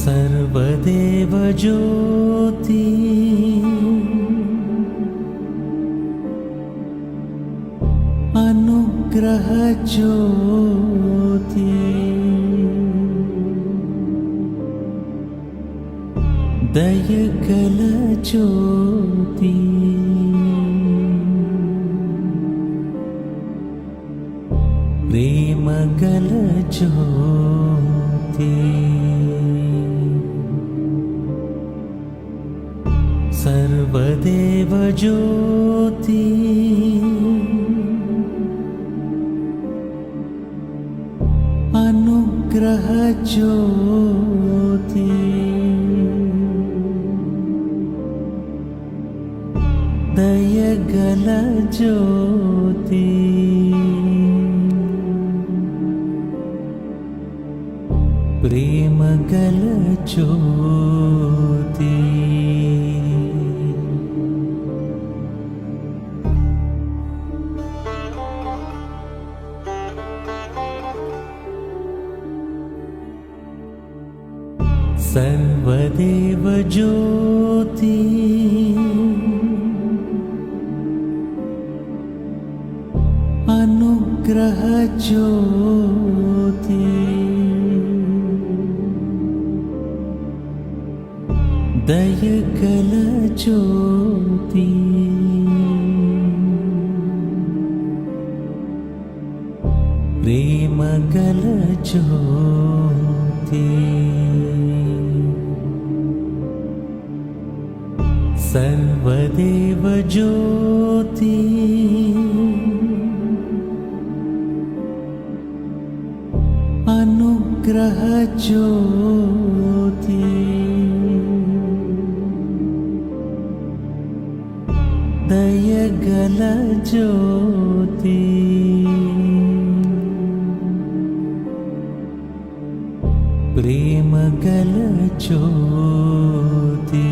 सर्वदेव ज्योति अनुग्रह ज्योति दयगल ज्योति प्रेमगल ज्योति सर्वदेव ज्योति अनुग्रह ज्योति दयगल ज्योति प्रेमगल ज्योति सर्वदेव ज्योति अनुग्रह ज्योति दयगल ज्योति प्रेमगल ज्योति सर्वदेव ज्योति अनुग्रह ज्योति दयगल ज्योति प्रेमगल ज्योति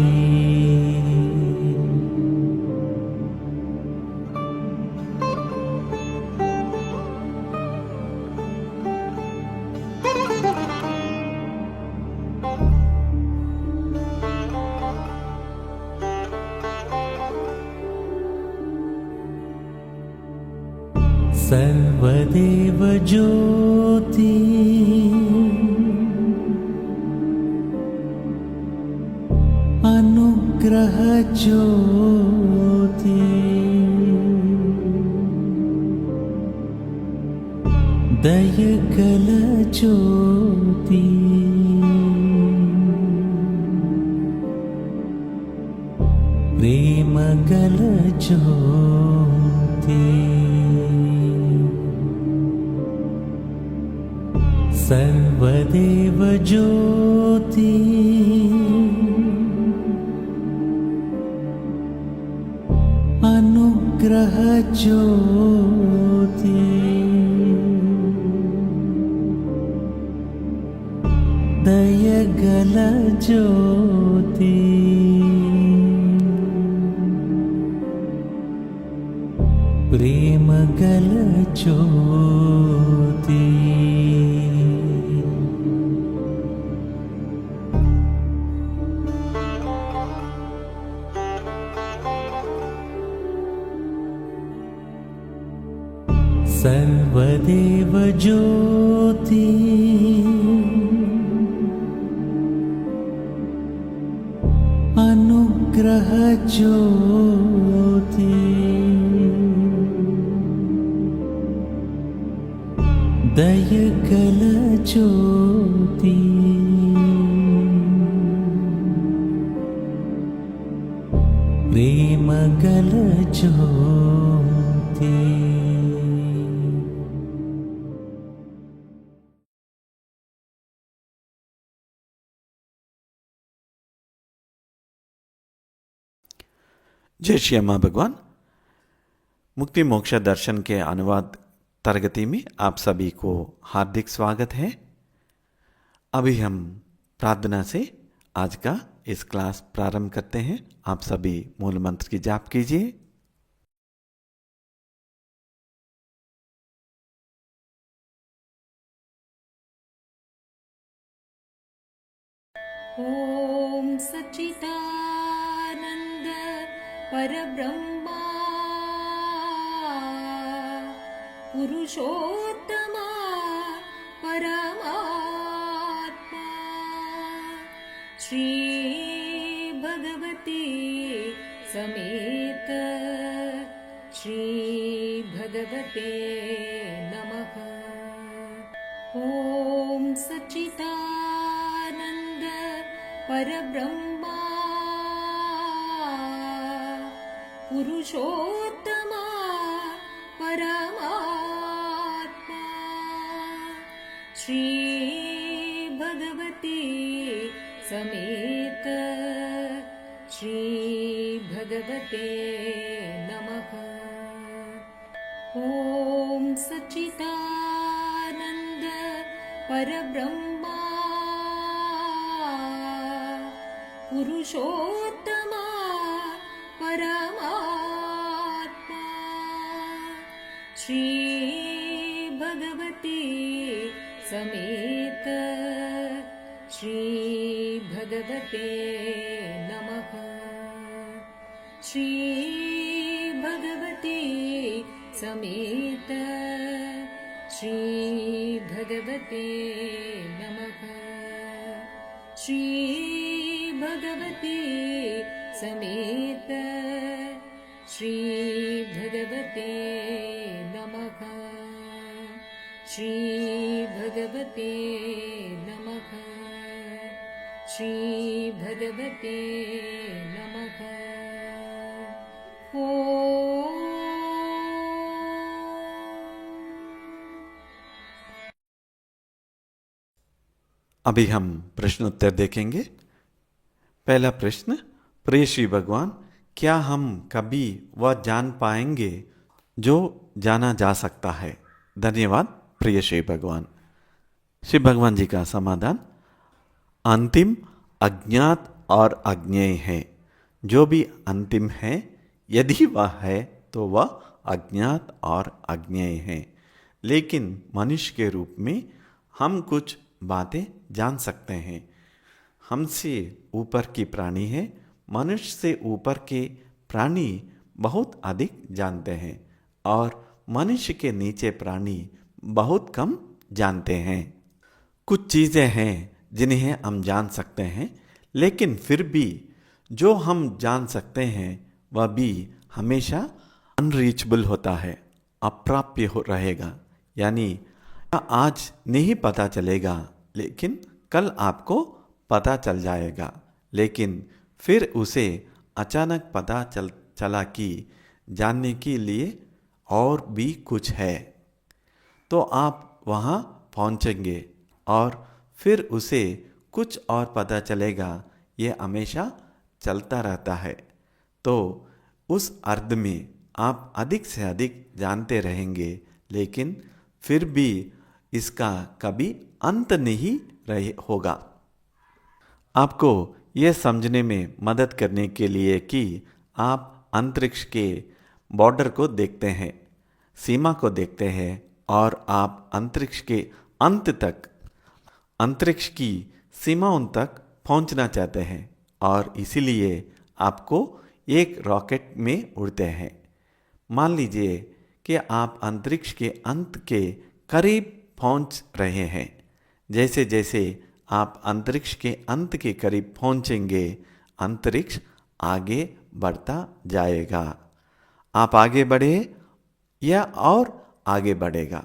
सर्वदेव ज्योति अनुग्रह ज्योति दयगल ज्योति प्रेमगल ज्योति सर्वदेव ज्योति अनुग्रह ज्योति दयगल ज्योति प्रेमगल ज्योति सर्वदेव ज्योति अनुग्रह ज्योति दयगल ज्योति प्रेमगल ज्योति जय श्री अम्मा भगवान। मुक्ति मोक्ष दर्शन के अनुवाद तरगति में आप सभी को हार्दिक स्वागत है। अभी हम प्रार्थना से आज का इस क्लास प्रारंभ करते हैं। आप सभी मूल मंत्र की जाप कीजिए। ॐ सच्चिदानन्द परब्रह्मा पुरुषोत्तमा परमात्मा श्री भगवती समेत श्री भगवते नमः। ॐ सच्चिदानन्द परब्रह्मा पुरुषोत्तमा परमात्मा श्री भगवती समेत श्री भगवते नमः। ॐ सच्चिदानन्द परब्रह्मा पुरुषोत्तमा परमात्मा श्री भगवती समेत श्री भगवते नमः। श्री भगवती समेत श्री भगवते नमः। श्री भगवती समेत श्री भगवते नमः। श्री भगवते नमः। श्री भगवते नमः। अभी हम प्रश्न उत्तर देखेंगे। पहला प्रश्न, प्रिय श्री भगवान, क्या हम कभी वह जान पाएंगे जो जाना जा सकता है? धन्यवाद प्रिय श्री भगवान। श्री भगवान जी का समाधान, अंतिम अज्ञात और अज्ञेय है। जो भी अंतिम है, यदि वह है तो वह अज्ञात और अज्ञेय है। लेकिन मनुष्य के रूप में हम कुछ बातें जान सकते हैं। हमसे ऊपर की प्राणी है, मनुष्य से ऊपर के प्राणी बहुत अधिक जानते हैं और मनुष्य के नीचे प्राणी बहुत कम जानते हैं। कुछ चीज़ें हैं जिन्हें हम जान सकते हैं, लेकिन फिर भी जो हम जान सकते हैं वह भी हमेशा अनरीचेबल होता है, अप्राप्य हो रहेगा। यानी आज नहीं पता चलेगा, लेकिन कल आपको पता चल जाएगा। लेकिन फिर उसे अचानक पता चला कि जानने के लिए और भी कुछ है, तो आप वहाँ पहुँचेंगे और फिर उसे कुछ और पता चलेगा। ये हमेशा चलता रहता है। तो उस अर्थ में आप अधिक से अधिक जानते रहेंगे, लेकिन फिर भी इसका कभी अंत नहीं होगा। आपको यह समझने में मदद करने के लिए कि आप अंतरिक्ष के बॉर्डर को देखते हैं, सीमा को देखते हैं, और आप अंतरिक्ष के अंत तक, अंतरिक्ष की सीमाओं तक पहुंचना चाहते हैं, और इसीलिए आपको एक रॉकेट में उड़ते हैं। मान लीजिए कि आप अंतरिक्ष के अंत के करीब पहुंच रहे हैं। जैसे जैसे आप अंतरिक्ष के अंत के करीब पहुंचेंगे, अंतरिक्ष आगे बढ़ता जाएगा। आप आगे बढ़े या और आगे बढ़ेगा।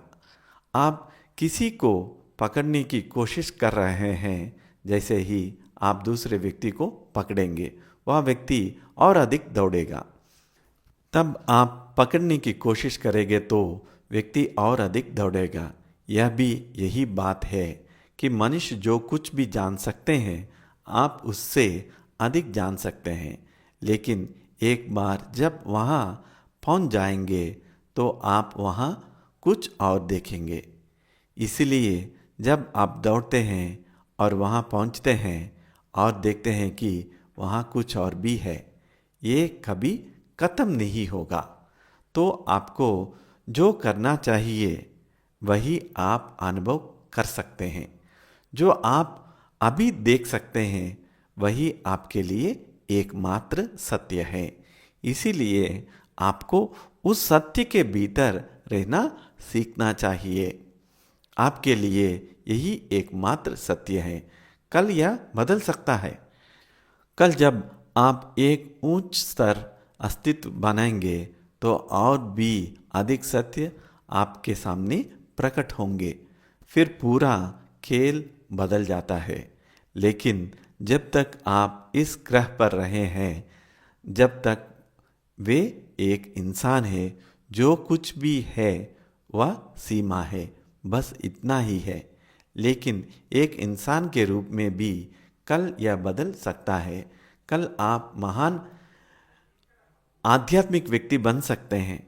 आप किसी को पकड़ने की कोशिश कर रहे हैं, जैसे ही आप दूसरे व्यक्ति को पकड़ेंगे, वह व्यक्ति और अधिक दौड़ेगा। तब आप पकड़ने की कोशिश करेंगे तो व्यक्ति और अधिक दौड़ेगा। यह भी यही बात है कि मनुष्य जो कुछ भी जान सकते हैं, आप उससे अधिक जान सकते हैं। लेकिन एक बार जब वहाँ पहुँच जाएंगे तो आप वहाँ कुछ और देखेंगे। इसलिए जब आप दौड़ते हैं और वहाँ पहुँचते हैं और देखते हैं कि वहाँ कुछ और भी है, ये कभी ख़त्म नहीं होगा। तो आपको जो करना चाहिए वही आप अनुभव कर सकते हैं। जो आप अभी देख सकते हैं वही आपके लिए एकमात्र सत्य है। इसीलिए आपको उस सत्य के भीतर रहना सीखना चाहिए। आपके लिए यही एकमात्र सत्य है। कल यह बदल सकता है। कल जब आप एक उच्च स्तर अस्तित्व बनाएंगे तो और भी अधिक सत्य आपके सामने प्रकट होंगे। फिर पूरा खेल बदल जाता है। लेकिन जब तक आप इस ग्रह पर रहे हैं, जब तक वे एक इंसान है, जो कुछ भी है वह सीमा है, बस इतना ही है। लेकिन एक इंसान के रूप में भी कल यह बदल सकता है। कल आप महान आध्यात्मिक व्यक्ति बन सकते हैं।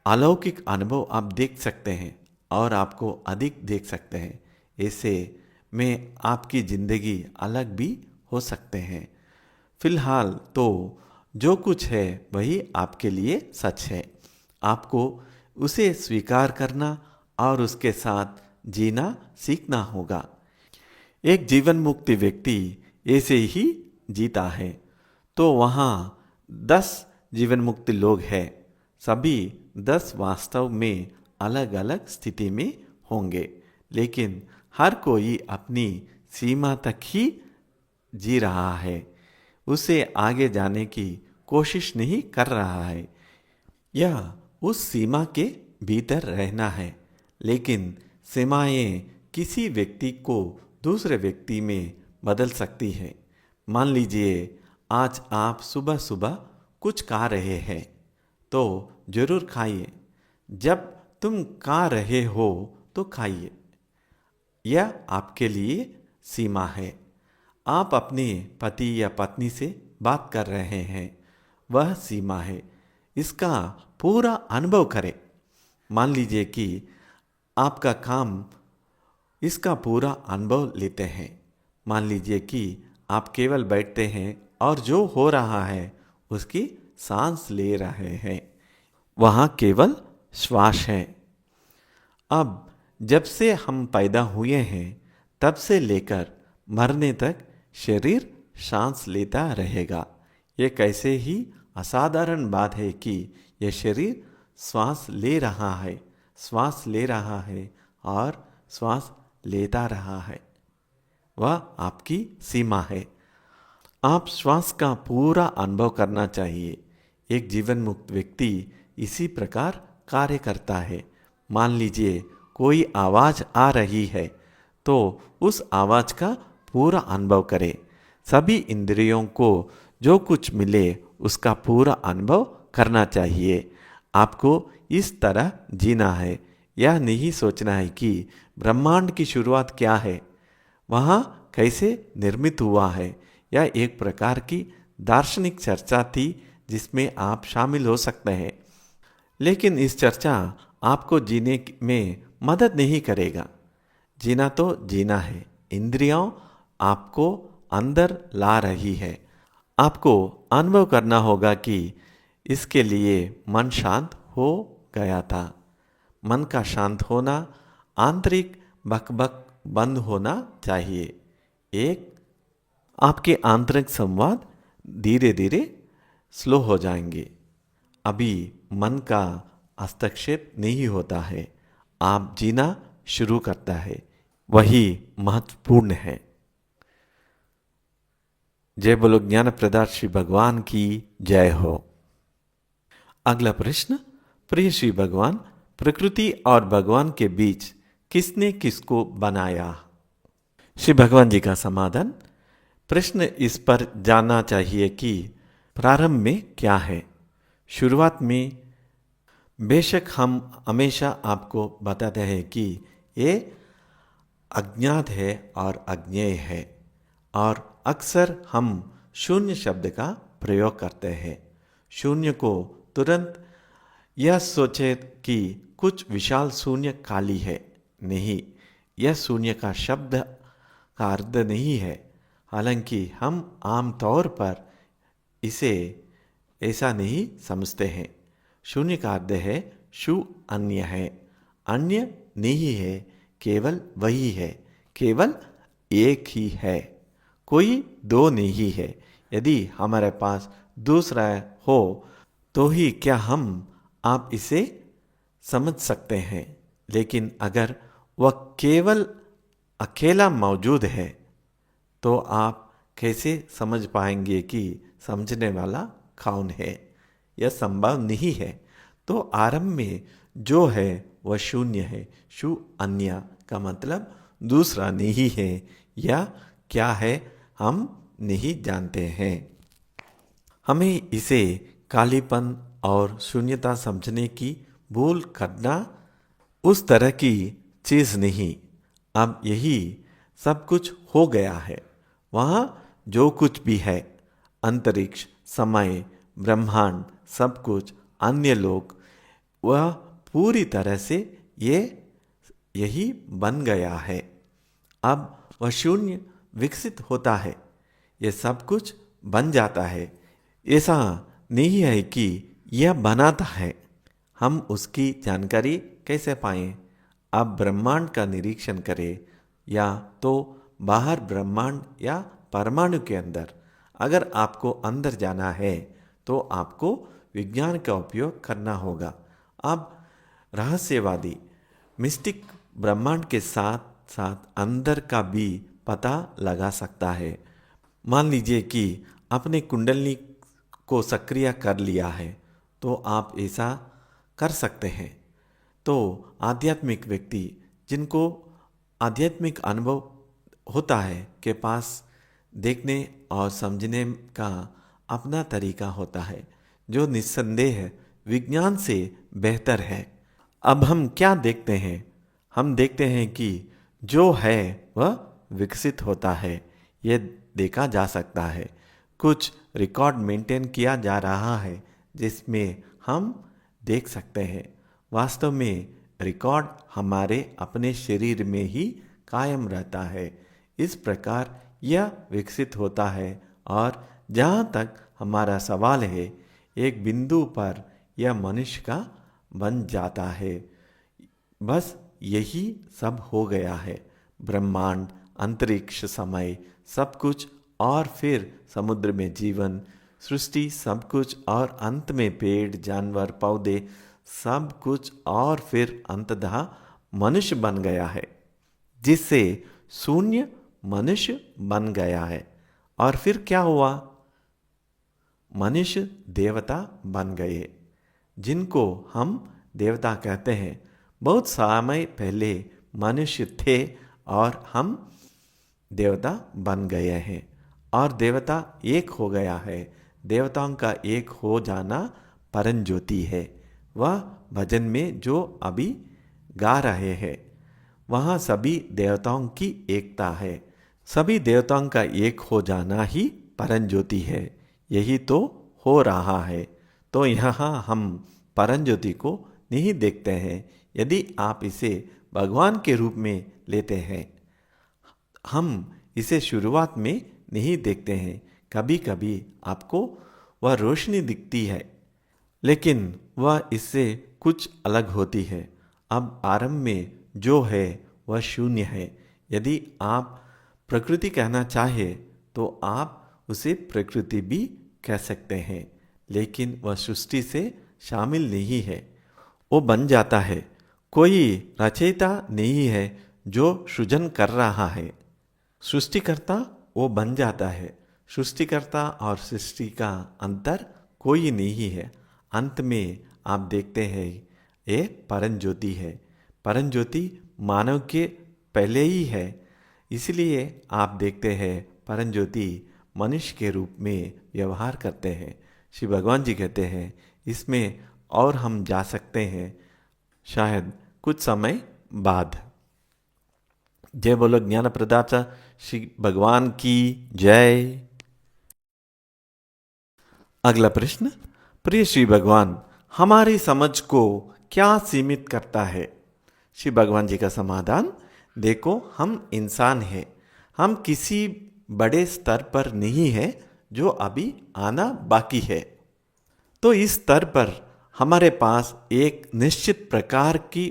अलौकिक अनुभव आप देख सकते हैं और आपको अधिक देख सकते हैं। ऐसे में आपकी ज़िंदगी अलग भी हो सकते हैं। फिलहाल तो जो कुछ है वही आपके लिए सच है। आपको उसे स्वीकार करना और उसके साथ जीना सीखना होगा। एक जीवन मुक्ति व्यक्ति ऐसे ही जीता है। तो वहाँ 10 जीवन मुक्ति लोग हैं। सभी 10 वास्तव में अलग अलग स्थिति में होंगे, लेकिन हर कोई अपनी सीमा तक ही जी रहा है। उसे आगे जाने की कोशिश नहीं कर रहा है। यह उस सीमा के भीतर रहना है। लेकिन सीमाएं किसी व्यक्ति को दूसरे व्यक्ति में बदल सकती है। मान लीजिए आज आप सुबह सुबह कुछ खा रहे हैं तो जरूर खाइए। जब तुम खा रहे हो तो खाइए। यह आपके लिए सीमा है। आप अपने पति या पत्नी से बात कर रहे हैं, वह सीमा है। इसका पूरा अनुभव करें। मान लीजिए कि आपका काम इसका पूरा अनुभव लेते हैं। मान लीजिए कि आप केवल बैठते हैं और जो हो रहा है उसकी सांस ले रहे हैं। वहाँ केवल श्वास है। अब जब से हम पैदा हुए हैं तब से लेकर मरने तक शरीर सांस लेता रहेगा। ये कैसे ही असाधारण बात है कि यह शरीर श्वास ले रहा है, श्वास ले रहा है और श्वास लेता रहा है। वह आपकी सीमा है। आप श्वास का पूरा अनुभव करना चाहिए। एक जीवन मुक्त व्यक्ति इसी प्रकार कार्य करता है। मान लीजिए कोई आवाज़ आ रही है तो उस आवाज़ का पूरा अनुभव करें। सभी इंद्रियों को जो कुछ मिले उसका पूरा अनुभव करना चाहिए। आपको इस तरह जीना है। यह नहीं सोचना है कि ब्रह्मांड की शुरुआत क्या है, वहाँ कैसे निर्मित हुआ है। यह एक प्रकार की दार्शनिक चर्चा थी जिसमें आप शामिल हो सकते हैं। लेकिन इस चर्चा आपको जीने में मदद नहीं करेगा। जीना तो जीना है। इंद्रियों आपको अंदर ला रही है। आपको अनुभव करना होगा कि इसके लिए मन शांत हो गया था। मन का शांत होना, आंतरिक बकबक बंद होना चाहिए। एक आपके आंतरिक संवाद धीरे धीरे स्लो हो जाएंगे। अभी मन का हस्तक्षेप नहीं होता है। आप जीना शुरू करता है। वही महत्वपूर्ण है। जय बोलो ज्ञान प्रदाता श्री भगवान की जय हो। अगला प्रश्न, प्रिय श्री भगवान, प्रकृति और भगवान के बीच किसने किसको बनाया? श्री भगवान जी का समाधान, प्रश्न इस पर जानना चाहिए कि प्रारंभ में क्या है। शुरुआत में बेशक हम हमेशा आपको बताते हैं कि ये अज्ञात है और अज्ञेय है, और अक्सर हम शून्य शब्द का प्रयोग करते हैं। शून्य को तुरंत यह सोचे कि कुछ विशाल शून्य खाली है। नहीं, यह शून्य का शब्द का अर्थ नहीं है। हालांकि हम आम तौर पर इसे ऐसा नहीं समझते हैं। शून्य का अर्थ है शू अन्य है, अन्य नहीं है, केवल वही है, केवल एक ही है। कोई दो नहीं है। यदि हमारे पास दूसरा हो तो ही क्या हम आप इसे समझ सकते हैं, लेकिन अगर वह केवल अकेला मौजूद है तो आप कैसे समझ पाएंगे कि समझने वाला कौन है? यह संभव नहीं है। तो आरंभ में जो है वह शून्य है। शू अन्य का मतलब दूसरा नहीं है, या क्या है हम नहीं जानते हैं। हमें इसे कालीपन और शून्यता समझने की भूल करना उस तरह की चीज नहीं। अब यही सब कुछ हो गया है। वहाँ जो कुछ भी है, अंतरिक्ष, समय, ब्रह्मांड, सब कुछ, अन्य लोग, वह पूरी तरह से यही बन गया है। अब वह शून्य विकसित होता है, ये सब कुछ बन जाता है। ऐसा नहीं है कि यह बनाता है। हम उसकी जानकारी कैसे पाएं? आप ब्रह्मांड का निरीक्षण करें, या तो बाहर ब्रह्मांड या परमाणु के अंदर। अगर आपको अंदर जाना है तो आपको विज्ञान का उपयोग करना होगा। अब रहस्यवादी मिस्टिक ब्रह्मांड के साथ साथ अंदर का भी पता लगा सकता है। मान लीजिए कि आपने कुंडलिनी को सक्रिय कर लिया है, तो आप ऐसा कर सकते हैं। तो आध्यात्मिक व्यक्ति जिनको आध्यात्मिक अनुभव होता है के पास देखने और समझने का अपना तरीका होता है, जो निस्संदेह विज्ञान से बेहतर है। अब हम क्या देखते हैं? हम देखते हैं कि जो है वह विकसित होता है, यह देखा जा सकता है। कुछ रिकॉर्ड मेंटेन किया जा रहा है जिसमें हम देख सकते हैं। वास्तव में रिकॉर्ड हमारे अपने शरीर में ही कायम रहता है। इस प्रकार यह विकसित होता है, और जहाँ तक हमारा सवाल है, एक बिंदु पर यह मनुष्य का बन जाता है। बस यही सब हो गया है। ब्रह्मांड, अंतरिक्ष, समय, सब कुछ, और फिर समुद्र में जीवन, सृष्टि, सब कुछ, और अंत में पेड़, जानवर, पौधे, सब कुछ, और फिर अंततः मनुष्य बन गया है, जिससे शून्य मनुष्य बन गया है। और फिर क्या हुआ? मनुष्य देवता बन गए, जिनको हम देवता कहते हैं। बहुत समय पहले मनुष्य थे और हम देवता बन गए हैं, और देवता एक हो गया है। देवताओं का एक हो जाना परम ज्योति है। वह भजन में जो अभी गा रहे हैं, वहाँ सभी देवताओं की एकता है। सभी देवताओं का एक हो जाना ही परम ज्योति है। यही तो हो रहा है। तो यहाँ हम परम ज्योति को नहीं देखते हैं। यदि आप इसे भगवान के रूप में लेते हैं, हम इसे शुरुआत में नहीं देखते हैं। कभी कभी आपको वह रोशनी दिखती है, लेकिन वह इससे कुछ अलग होती है। अब आरंभ में जो है वह शून्य है। यदि आप प्रकृति कहना चाहे तो आप उसे प्रकृति भी कह सकते हैं, लेकिन वह सृष्टि से शामिल नहीं है। वो बन जाता है। कोई रचयिता नहीं है जो सृजन कर रहा है। सृष्टिकर्ता वो बन जाता है। सृष्टिकर्ता और सृष्टि का अंतर कोई नहीं है। अंत में आप देखते हैं ये परम ज्योति है। परम ज्योति मानव के पहले ही है, इसलिए आप देखते हैं परम ज्योति मनुष्य के रूप में व्यवहार करते हैं। श्री भगवान जी कहते हैं इसमें और हम जा सकते हैं शायद कुछ समय बाद। जय बोलो ज्ञान प्रदाता श्री भगवान की जय। अगला प्रश्न, प्रिय श्री भगवान, हमारी समझ को क्या सीमित करता है? श्री भगवान जी का समाधान, देखो हम इंसान हैं। हम किसी बड़े स्तर पर नहीं है जो अभी आना बाकी है। तो इस स्तर पर हमारे पास एक निश्चित प्रकार की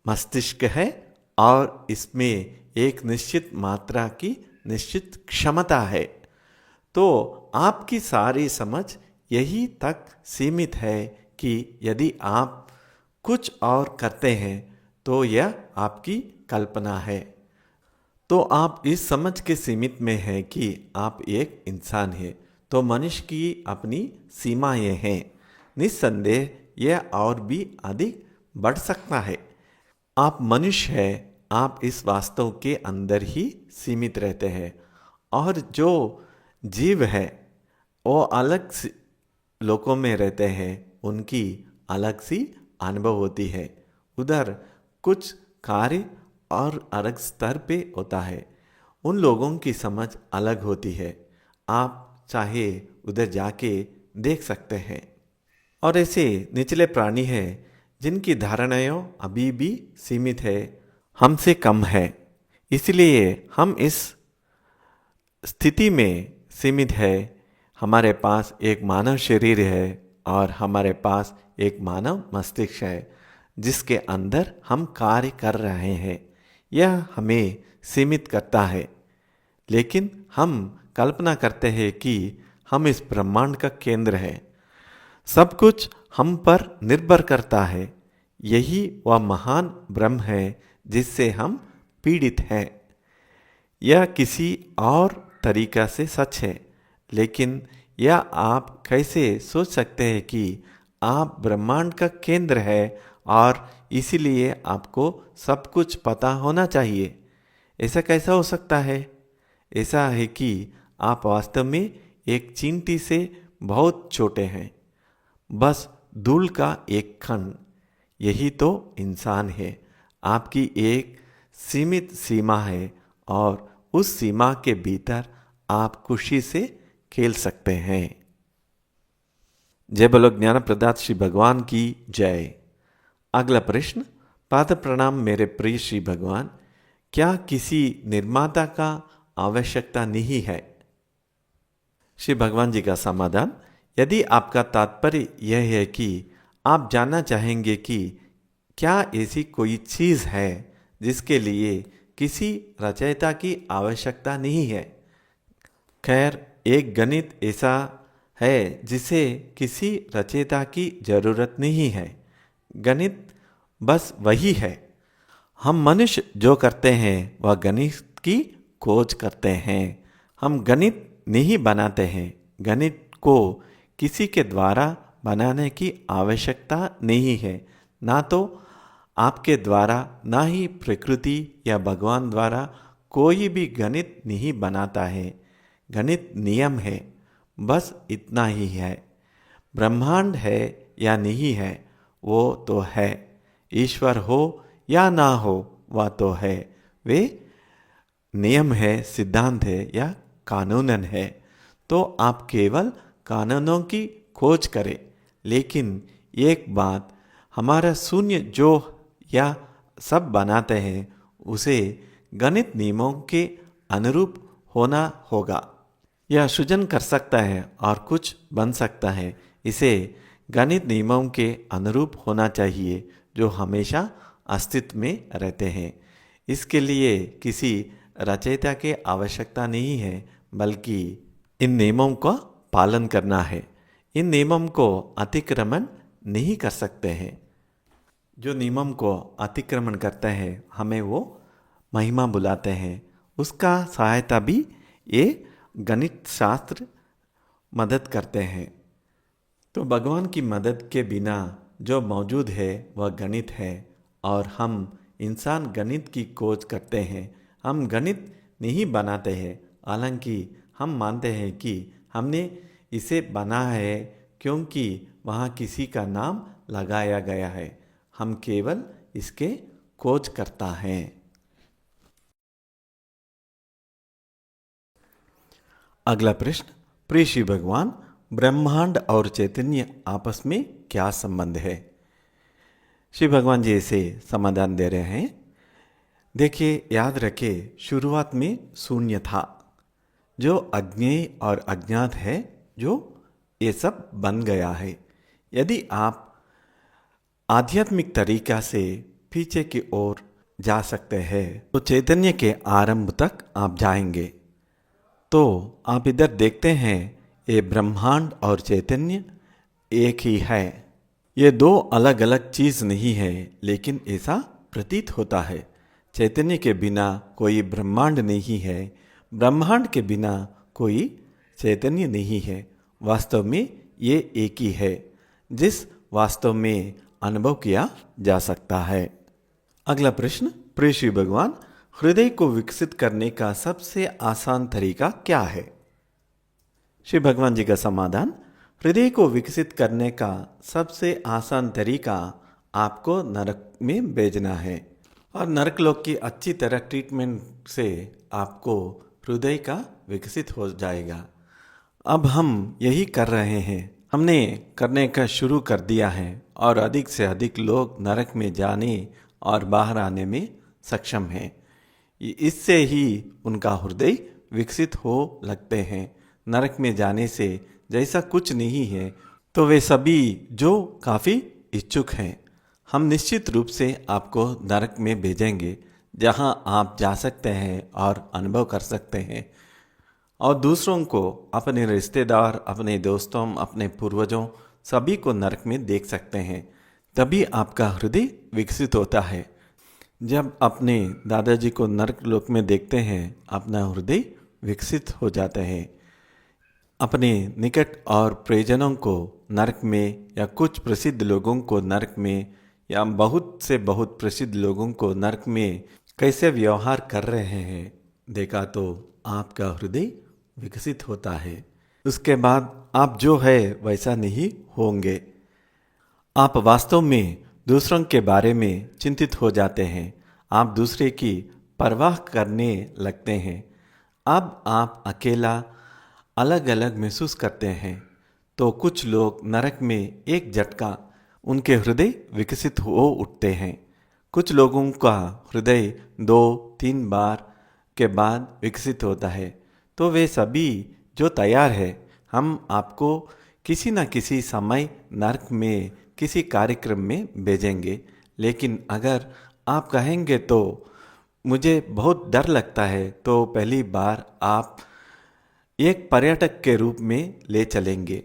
मस्तिष्क है और इसमें एक निश्चित मात्रा की निश्चित क्षमता है। तो आपकी सारी समझ यही तक सीमित है कि यदि आप कुछ और करते हैं तो यह आपकी कल्पना है। तो आप इस समझ के सीमित में हैं कि आप एक इंसान हैं। तो मनुष्य की अपनी सीमाएं हैं। निस्संदेह यह और भी अधिक बढ़ सकता है। आप मनुष्य हैं, आप इस वास्तव के अंदर ही सीमित रहते हैं। और जो जीव है वो अलग लोकों में रहते हैं, उनकी अलग सी अनुभव होती है। उधर कुछ कार्य और अलग स्तर पे होता है। उन लोगों की समझ अलग होती है। आप चाहे उधर जाके देख सकते हैं। और ऐसे निचले प्राणी हैं जिनकी धारणाएं अभी भी सीमित है, हमसे कम है। इसलिए हम इस स्थिति में सीमित है। हमारे पास एक मानव शरीर है और हमारे पास एक मानव मस्तिष्क है जिसके अंदर हम कार्य कर रहे हैं। यह हमें सीमित करता है। लेकिन हम कल्पना करते हैं कि हम इस ब्रह्मांड का केंद्र है। सब कुछ हम पर निर्भर करता है। यही वह महान ब्रह्म है जिससे हम पीड़ित हैं। यह किसी और तरीका से सच है, लेकिन यह आप कैसे सोच सकते हैं कि आप ब्रह्मांड का केंद्र है और इसीलिए आपको सब कुछ पता होना चाहिए? ऐसा कैसा हो सकता है? ऐसा है कि आप वास्तव में एक चींटी से बहुत छोटे हैं, बस धूल का एक कण। यही तो इंसान है। आपकी एक सीमित सीमा है और उस सीमा के भीतर आप खुशी से खेल सकते हैं। जय बोलो ज्ञान प्रदाता श्री भगवान की जय। अगला प्रश्न। पाद प्रणाम मेरे प्रिय श्री भगवान, क्या किसी निर्माता का आवश्यकता नहीं है? श्री भगवान जी का समाधान। यदि आपका तात्पर्य यह है कि आप जानना चाहेंगे कि क्या ऐसी कोई चीज़ है जिसके लिए किसी रचयिता की आवश्यकता नहीं है। खैर, एक गणित ऐसा है जिसे किसी रचयिता की जरूरत नहीं है। गणित बस वही है। हम मनुष्य जो करते हैं वह गणित की खोज करते हैं। हम गणित नहीं बनाते हैं। गणित को किसी के द्वारा बनाने की आवश्यकता नहीं है। ना तो आपके द्वारा, ना ही प्रकृति या भगवान द्वारा कोई भी गणित नहीं बनाता है। गणित नियम है, बस इतना ही है। ब्रह्मांड है या नहीं है वो तो है। ईश्वर हो या ना हो वह तो है। वे नियम है, सिद्धांत है या कानूनन है। तो आप केवल कानूनों की खोज करें। लेकिन एक बात, हमारा शून्य जो या सब बनाते हैं उसे गणित नियमों के अनुरूप होना होगा। यह सृजन कर सकता है और कुछ बन सकता है। इसे गणित नियमों के अनुरूप होना चाहिए जो हमेशा अस्तित्व में रहते हैं। इसके लिए किसी रचयिता की आवश्यकता नहीं है, बल्कि इन नियमों का पालन करना है। इन नियमों को अतिक्रमण नहीं कर सकते हैं। जो नियमों को अतिक्रमण करते हैं हमें वो महिमा बुलाते हैं। उसका सहायता भी ये गणित शास्त्र मदद करते हैं। तो भगवान की मदद के बिना जो मौजूद है वह गणित है और हम इंसान गणित की खोज करते हैं। हम गणित नहीं बनाते हैं। हालांकि हम मानते हैं कि हमने इसे बना है क्योंकि वहाँ किसी का नाम लगाया गया है। हम केवल इसके खोज करता हैं। अगला प्रश्न। प्रिय श्री भगवान, ब्रह्मांड और चैतन्य आपस में क्या संबंध है? श्री भगवान जी इसे समाधान दे रहे हैं। देखिए, याद रखें, शुरुआत में शून्य था जो अज्ञेय और अज्ञात है, जो ये सब बन गया है। यदि आप आध्यात्मिक तरीका से पीछे की ओर जा सकते हैं तो चैतन्य के आरंभ तक आप जाएंगे। तो आप इधर देखते हैं, ये ब्रह्मांड और चैतन्य एक ही है। ये दो अलग अलग चीज नहीं है, लेकिन ऐसा प्रतीत होता है। चैतन्य के बिना कोई ब्रह्मांड नहीं है, ब्रह्मांड के बिना कोई चैतन्य नहीं है। वास्तव में ये एक ही है, जिस वास्तव में अनुभव किया जा सकता है। अगला प्रश्न, प्रिय श्री भगवान, हृदय को विकसित करने का सबसे आसान तरीका क्या है? श्री भगवान जी का समाधान, हृदय को विकसित करने का सबसे आसान तरीका आपको नरक में भेजना है, और नरक लोक की अच्छी तरह ट्रीटमेंट से आपको हृदय का विकसित हो जाएगा। अब हम यही कर रहे हैं, हमने करने का शुरू कर दिया है, और अधिक से अधिक लोग नरक में जाने और बाहर आने में सक्षम हैं। इससे ही उनका हृदय विकसित हो लगते हैं। नरक में जाने से जैसा कुछ नहीं है, तो वे सभी जो काफ़ी इच्छुक हैं, हम निश्चित रूप से आपको नरक में भेजेंगे, जहां आप जा सकते हैं और अनुभव कर सकते हैं, और दूसरों को, अपने रिश्तेदार, अपने दोस्तों, अपने पूर्वजों, सभी को नरक में देख सकते हैं। तभी आपका हृदय विकसित होता है। जब अपने दादाजी को नरक लोक में देखते हैं, अपना हृदय विकसित हो जाता है। अपने निकट और प्रियजनों को नरक में, या कुछ प्रसिद्ध लोगों को नरक में, या बहुत से बहुत प्रसिद्ध लोगों को नरक में कैसे व्यवहार कर रहे हैं देखा, तो आपका हृदय विकसित होता है। उसके बाद आप जो है वैसा नहीं होंगे। आप वास्तव में दूसरों के बारे में चिंतित हो जाते हैं, आप दूसरे की परवाह करने लगते हैं। अब आप अकेला अलग अलग महसूस करते हैं। तो कुछ लोग नरक में एक झटका उनके हृदय विकसित हो उठते हैं। कुछ लोगों का हृदय 2-3 बार के बाद विकसित होता है। तो वे सभी जो तैयार है, हम आपको किसी न किसी समय नरक में किसी कार्यक्रम में भेजेंगे। लेकिन अगर आप कहेंगे तो मुझे बहुत डर लगता है, तो पहली बार आप एक पर्यटक के रूप में ले चलेंगे,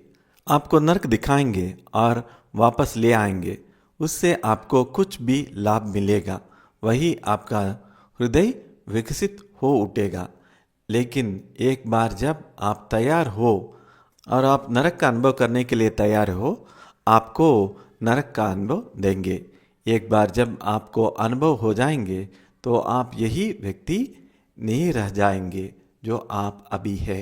आपको नरक दिखाएंगे और वापस ले आएंगे। उससे आपको कुछ भी लाभ मिलेगा, वही आपका हृदय विकसित हो उठेगा। लेकिन एक बार जब आप तैयार हो और आप नरक का अनुभव करने के लिए तैयार हो, आपको नरक का अनुभव देंगे। एक बार जब आपको अनुभव हो जाएंगे, तो आप यही व्यक्ति नहीं रह जाएंगे जो आप अभी है।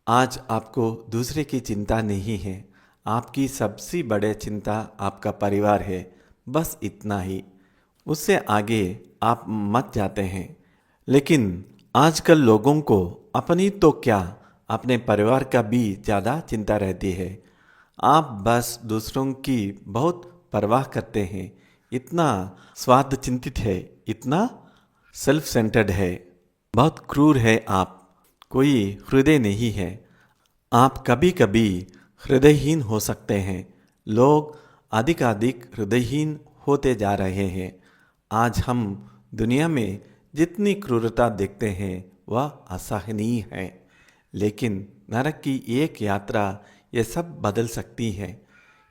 आज आपको दूसरे की चिंता नहीं है, आपकी सबसे बड़ी चिंता आपका परिवार है, बस इतना ही। उससे आगे आप मत जाते हैं। लेकिन आजकल लोगों को अपनी तो क्या, अपने परिवार का भी ज़्यादा चिंता रहती है। आप बस दूसरों की बहुत परवाह करते हैं, इतना स्वार्थ चिंतित है, इतना सेल्फ सेंटर्ड है, बहुत क्रूर है आप, कोई हृदय नहीं है। आप कभी कभी हृदयहीन हो सकते हैं। लोग अधिकाधिक हृदयहीन होते जा रहे हैं। आज हम दुनिया में जितनी क्रूरता देखते हैं वह असहनीय है। लेकिन नरक की एक यात्रा यह सब बदल सकती है।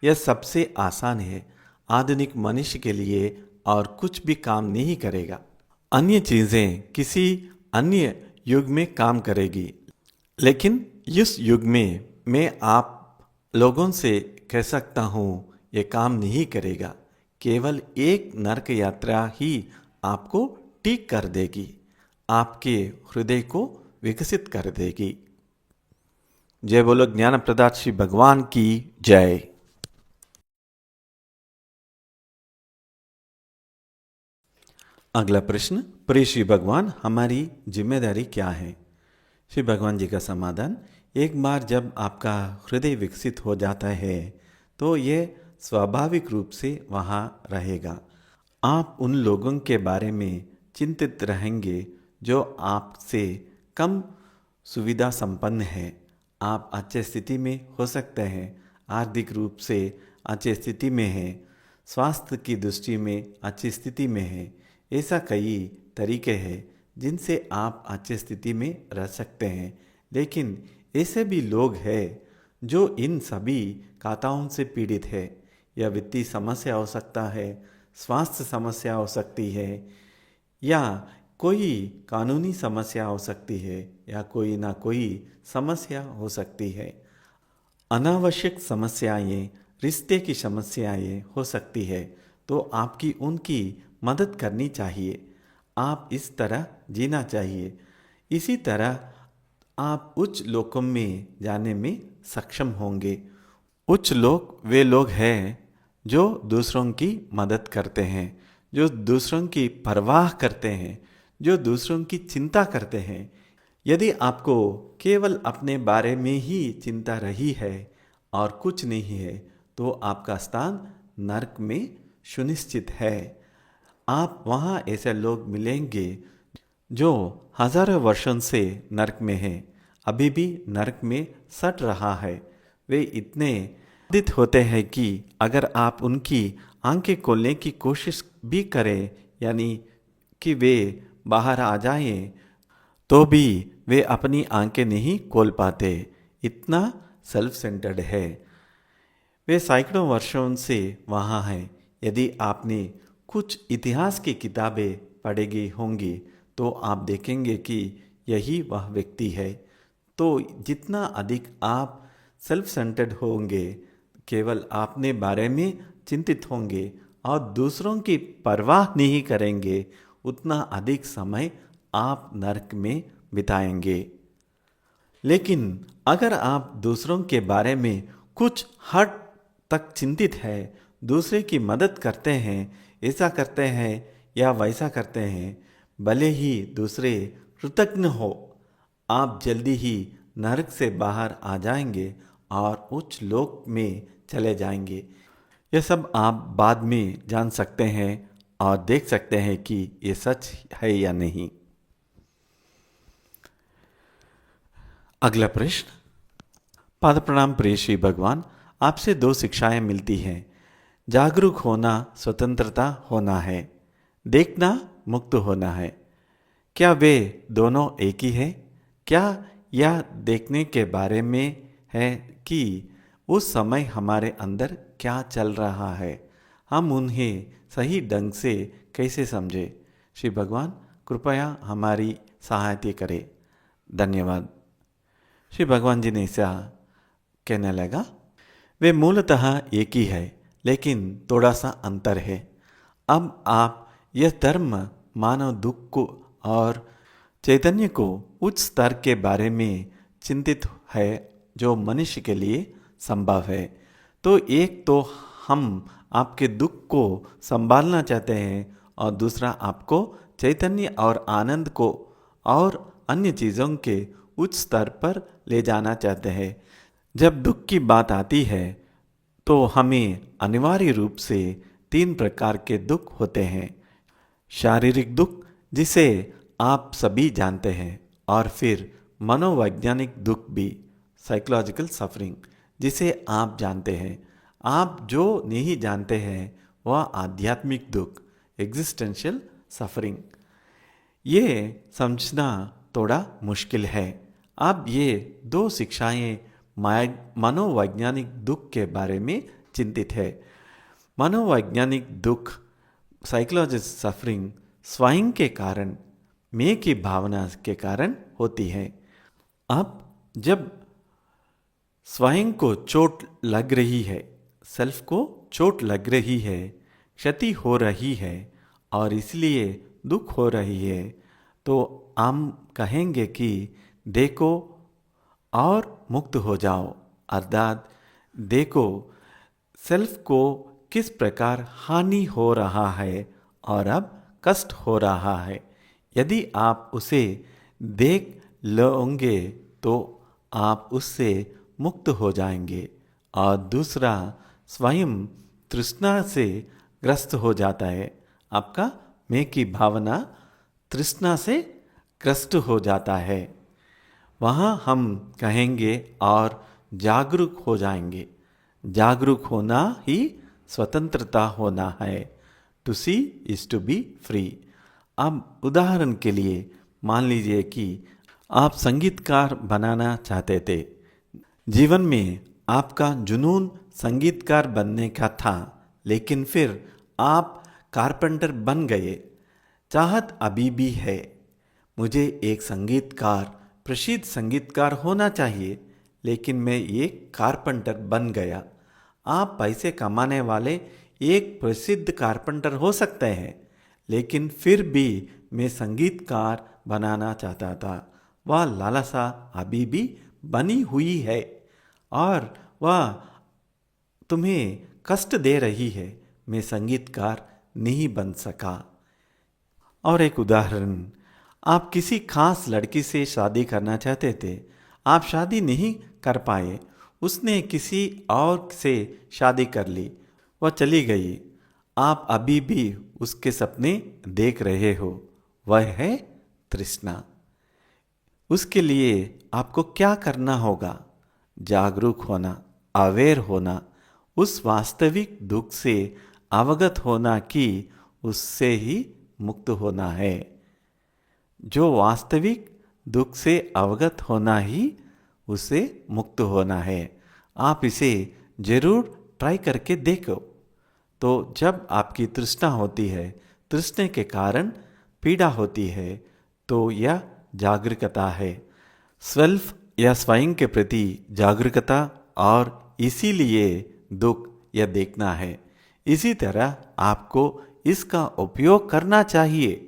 यह सबसे आसान है आधुनिक मनुष्य के लिए, और कुछ भी काम नहीं करेगा। अन्य चीज़ें किसी अन्य युग में काम करेगी, लेकिन इस युग में मैं आप लोगों से कह सकता हूँ ये काम नहीं करेगा। केवल एक नरक यात्रा ही आपको ठीक कर देगी, आपके हृदय को विकसित कर देगी। जय बोलो ज्ञान प्रदाता श्री भगवान की जय। अगला प्रश्न, प्रिय श्री भगवान, हमारी जिम्मेदारी क्या है? श्री भगवान जी का समाधान, एक बार जब आपका हृदय विकसित हो जाता है, तो ये स्वाभाविक रूप से वहाँ रहेगा। आप उन लोगों के बारे में चिंतित रहेंगे जो आपसे कम सुविधा संपन्न है। आप अच्छे स्थिति में हो सकते हैं, आर्थिक रूप से अच्छी स्थिति में हैं, स्वास्थ्य की दृष्टि में अच्छी स्थिति में हैं। ऐसा कई तरीके हैं जिनसे आप अच्छी स्थिति में रह सकते हैं, लेकिन ऐसे भी लोग हैं जो इन सभी काताओं से पीड़ित है। यह वित्तीय समस्या हो सकता है, स्वास्थ्य समस्या हो सकती है, या कोई कानूनी समस्या हो सकती है, या कोई ना कोई समस्या हो सकती है। अनावश्यक समस्याएं, रिश्ते की समस्याएं हो सकती है, तो आपकी उनकी मदद करनी चाहिए। आप इस तरह जीना चाहिए। इसी तरह आप उच्च लोकों में जाने में सक्षम होंगे। उच्च लोक वे लोग हैं जो दूसरों की मदद करते हैं, जो दूसरों की परवाह करते हैं, जो दूसरों की चिंता करते हैं। यदि आपको केवल अपने बारे में ही चिंता रही है और कुछ नहीं है, तो आपका स्थान नरक में सुनिश्चित है। आप वहाँ ऐसे लोग मिलेंगे जो हजारों वर्षों से नरक में हैं, अभी भी नरक में सड़ रहा है। वे इतने बाधित होते हैं कि अगर आप उनकी आंखें खोलने की कोशिश भी करें, यानी कि वे बाहर आ जाएं, तो भी वे अपनी आंखें नहीं खोल पाते। इतना सेल्फ सेंटर्ड है। वे सैकड़ों वर्षों से वहाँ हैं। यदि आपने कुछ इतिहास की किताबें पढ़ी होंगी तो आप देखेंगे कि यही वह व्यक्ति है। तो जितना अधिक आप सेल्फ सेंटर्ड होंगे, केवल अपने बारे में चिंतित होंगे और दूसरों की परवाह नहीं करेंगे, उतना अधिक समय आप नरक में बिताएंगे। लेकिन अगर आप दूसरों के बारे में कुछ हद तक चिंतित है, दूसरे की मदद करते हैं, ऐसा करते हैं या वैसा करते हैं, भले ही दूसरे कृतज्ञ हो, आप जल्दी ही नरक से बाहर आ जाएंगे और उच्च लोक में चले जाएंगे। यह सब आप बाद में जान सकते हैं और देख सकते हैं कि ये सच है या नहीं। अगला प्रश्न। पाद प्रणाम प्रिय श्री भगवान, आपसे दो शिक्षाएं मिलती हैं। जागरूक होना स्वतंत्रता होना है, देखना मुक्त होना है। क्या वे दोनों एक ही है? क्या यह देखने के बारे में है कि उस समय हमारे अंदर क्या चल रहा है, हम उन्हें सही ढंग से कैसे समझे? श्री भगवान कृपया हमारी सहायता करें। धन्यवाद। श्री भगवान जी ने ऐसा कहने लगा, वे मूलतः एक ही है, लेकिन थोड़ा सा अंतर है। अब आप यह धर्म मानव दुख को और चैतन्य को उच्च स्तर के बारे में चिंतित है जो मनुष्य के लिए संभव है। तो एक तो हम आपके दुख को संभालना चाहते हैं और दूसरा आपको चैतन्य और आनंद को और अन्य चीज़ों के उच्च स्तर पर ले जाना चाहते हैं। जब दुख की बात आती है तो हमें अनिवार्य रूप से 3 प्रकार के दुख होते हैं। शारीरिक दुख, जिसे आप सभी जानते हैं, और फिर मनोवैज्ञानिक दुख भी, साइकोलॉजिकल सफरिंग, जिसे आप जानते हैं। आप जो नहीं जानते हैं वह आध्यात्मिक दुख, एग्जिस्टेंशियल सफरिंग। ये समझना थोड़ा मुश्किल है। अब ये 2 शिक्षाएं मनोवैज्ञानिक दुख के बारे में चिंतित है। मनोवैज्ञानिक दुख, साइकोलॉजिकल सफरिंग, स्वयं के कारण, मैं की भावना के कारण होती है। अब जब स्वयं को चोट लग रही है, सेल्फ को चोट लग रही है, क्षति हो रही है और इसलिए दुख हो रही है, तो हम कहेंगे कि देखो और मुक्त हो जाओ, अर्थात देखो सेल्फ को किस प्रकार हानि हो रहा है और अब कष्ट हो रहा है। यदि आप उसे देख लोगे तो आप उससे मुक्त हो जाएंगे। और दूसरा, स्वयं तृष्णा से ग्रस्त हो जाता है। आपका मैं की भावना तृष्णा से ग्रस्त हो जाता है। वहाँ हम कहेंगे और जागरूक हो जाएंगे। जागरूक होना ही स्वतंत्रता होना है। To see is to be free. अब उदाहरण के लिए मान लीजिए कि आप संगीतकार बनाना चाहते थे। जीवन में आपका जुनून संगीतकार बनने का था, लेकिन फिर आप कारपेंटर बन गए। चाहत अभी भी है, मुझे एक संगीतकार, प्रसिद्ध संगीतकार होना चाहिए, लेकिन मैं एक कारपेंटर बन गया। आप पैसे कमाने वाले एक प्रसिद्ध कारपेंटर हो सकते हैं, लेकिन फिर भी मैं संगीतकार बनाना चाहता था। वह लालसा अभी भी बनी हुई है और वह तुम्हें कष्ट दे रही है। मैं संगीतकार नहीं बन सका। और एक उदाहरण, आप किसी खास लड़की से शादी करना चाहते थे। आप शादी नहीं कर पाए। उसने किसी और से शादी कर ली, वह चली गई। आप अभी भी उसके सपने देख रहे हो। वह है तृष्णा। उसके लिए आपको क्या करना होगा? जागरूक होना, अवेयर होना, उस वास्तविक दुख से अवगत होना कि उससे ही मुक्त होना है। जो वास्तविक दुख से अवगत होना ही उसे मुक्त होना है। आप इसे जरूर ट्राई करके देखो। तो जब आपकी तृष्णा होती है, तृष्णे के कारण पीड़ा होती है, तो यह जागरूकता है। सेल्फ या स्वयं के प्रति जागरूकता, और इसीलिए दुख यह देखना है। इसी तरह आपको इसका उपयोग करना चाहिए।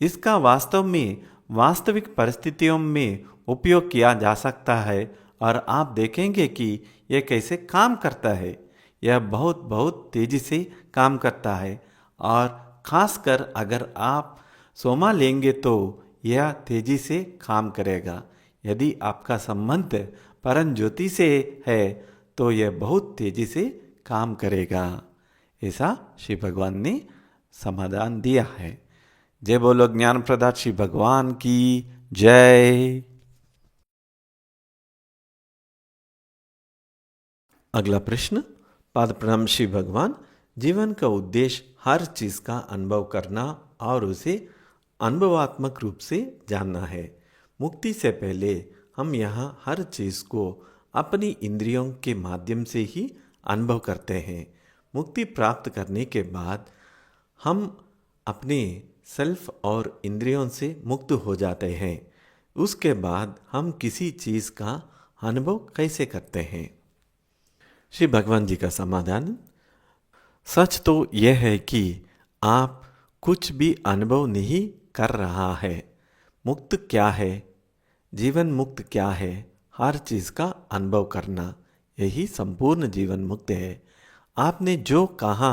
इसका वास्तव में वास्तविक परिस्थितियों में उपयोग किया जा सकता है और आप देखेंगे कि यह कैसे काम करता है। यह बहुत बहुत तेजी से काम करता है और खासकर अगर आप सोमा लेंगे तो यह तेजी से काम करेगा। यदि आपका संबंध परम ज्योति से है तो यह बहुत तेजी से काम करेगा। ऐसा श्री भगवान ने समाधान दिया है। जय बोलो ज्ञान प्रदाता श्री भगवान की जय। अगला प्रश्न। पाद प्रणाम श्री भगवान। जीवन का उद्देश्य हर चीज का अनुभव करना और उसे अनुभवात्मक रूप से जानना है। मुक्ति से पहले हम यहाँ हर चीज को अपनी इंद्रियों के माध्यम से ही अनुभव करते हैं। मुक्ति प्राप्त करने के बाद हम अपने सेल्फ और इंद्रियों से मुक्त हो जाते हैं। उसके बाद हम किसी चीज का अनुभव कैसे करते हैं? श्री भगवान जी का समाधान। सच तो यह है कि आप कुछ भी अनुभव नहीं कर रहा है। मुक्त क्या है? जीवन मुक्त क्या है? हर चीज का अनुभव करना, यही संपूर्ण जीवन मुक्त है। आपने जो कहा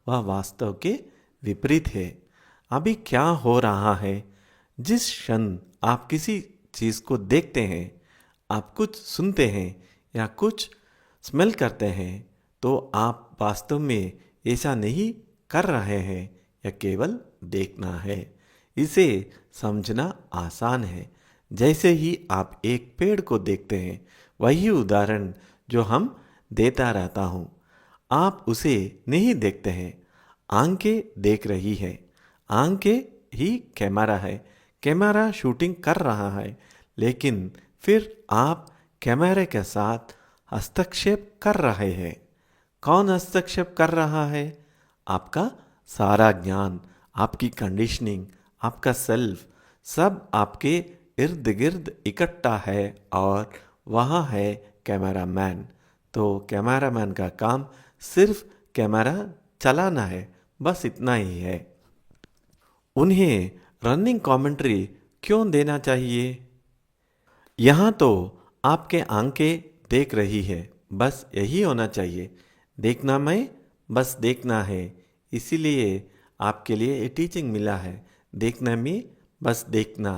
वह वास्तव के विपरीत है। अभी क्या हो रहा है? जिस क्षण आप किसी चीज को देखते हैं, आप कुछ सुनते हैं या कुछ स्मेल करते हैं, तो आप वास्तव में ऐसा नहीं कर रहे हैं। यह केवल देखना है। इसे समझना आसान है। जैसे ही आप एक पेड़ को देखते हैं, वही उदाहरण जो हम देता रहता हूँ। आप उसे नहीं देखते हैं, आंखें देख रही है। आंखें ही कैमरा है। कैमरा शूटिंग कर रहा है, लेकिन फिर आप कैमरे के साथ हस्तक्षेप कर रहे हैं। कौन हस्तक्षेप कर रहा है? आपका सारा ज्ञान, आपकी कंडीशनिंग, आपका सेल्फ, सब आपके इर्द गिर्द इकट्ठा है और वहाँ है कैमरामैन। तो कैमरामैन का काम सिर्फ कैमरा चलाना है, बस इतना ही है। उन्हें रनिंग कमेंट्री क्यों देना चाहिए? यहाँ तो आपके आंखें देख रही है, बस यही होना चाहिए। देखना में बस देखना है। इसीलिए आपके लिए ये टीचिंग मिला है। देखना में बस देखना,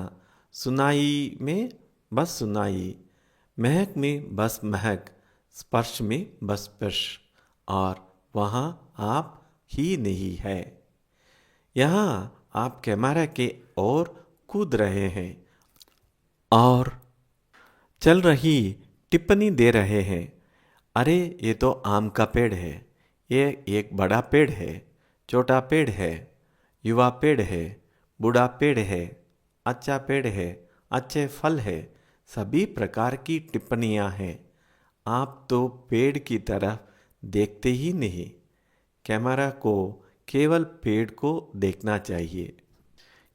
सुनाई में बस सुनाई, महक में बस महक, स्पर्श में बस स्पर्श, और वहाँ आप ही नहीं है। यहाँ आप कैमरा के ओर कूद रहे हैं और चल रही टिप्पणी दे रहे हैं। अरे ये तो आम का पेड़ है, ये एक बड़ा पेड़ है, छोटा पेड़ है, युवा पेड़ है, बूढ़ा पेड़ है, अच्छा पेड़ है, अच्छे फल है, सभी प्रकार की टिप्पणियां हैं। आप तो पेड़ की तरफ देखते ही नहीं। कैमरा को केवल पेड़ को देखना चाहिए।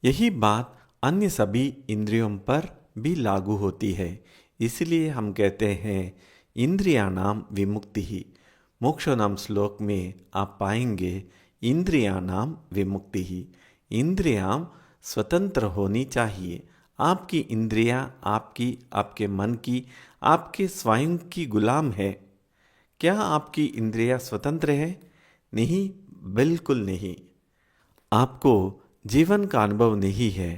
यही बात अन्य सभी इंद्रियों पर भी लागू होती है। इसलिए हम कहते हैं इंद्रियाणाम विमुक्ति ही। मोक्षो नाम श्लोक में आप पाएंगे इंद्रियाणाम विमुक्ति ही। इंद्रियां स्वतंत्र होनी चाहिए। आपकी इंद्रियां आपके मन की, आपके स्वयं की गुलाम है। क्या आपकी इंद्रियां स्वतंत्र है? नहीं, बिल्कुल नहीं। आपको जीवन का अनुभव नहीं है।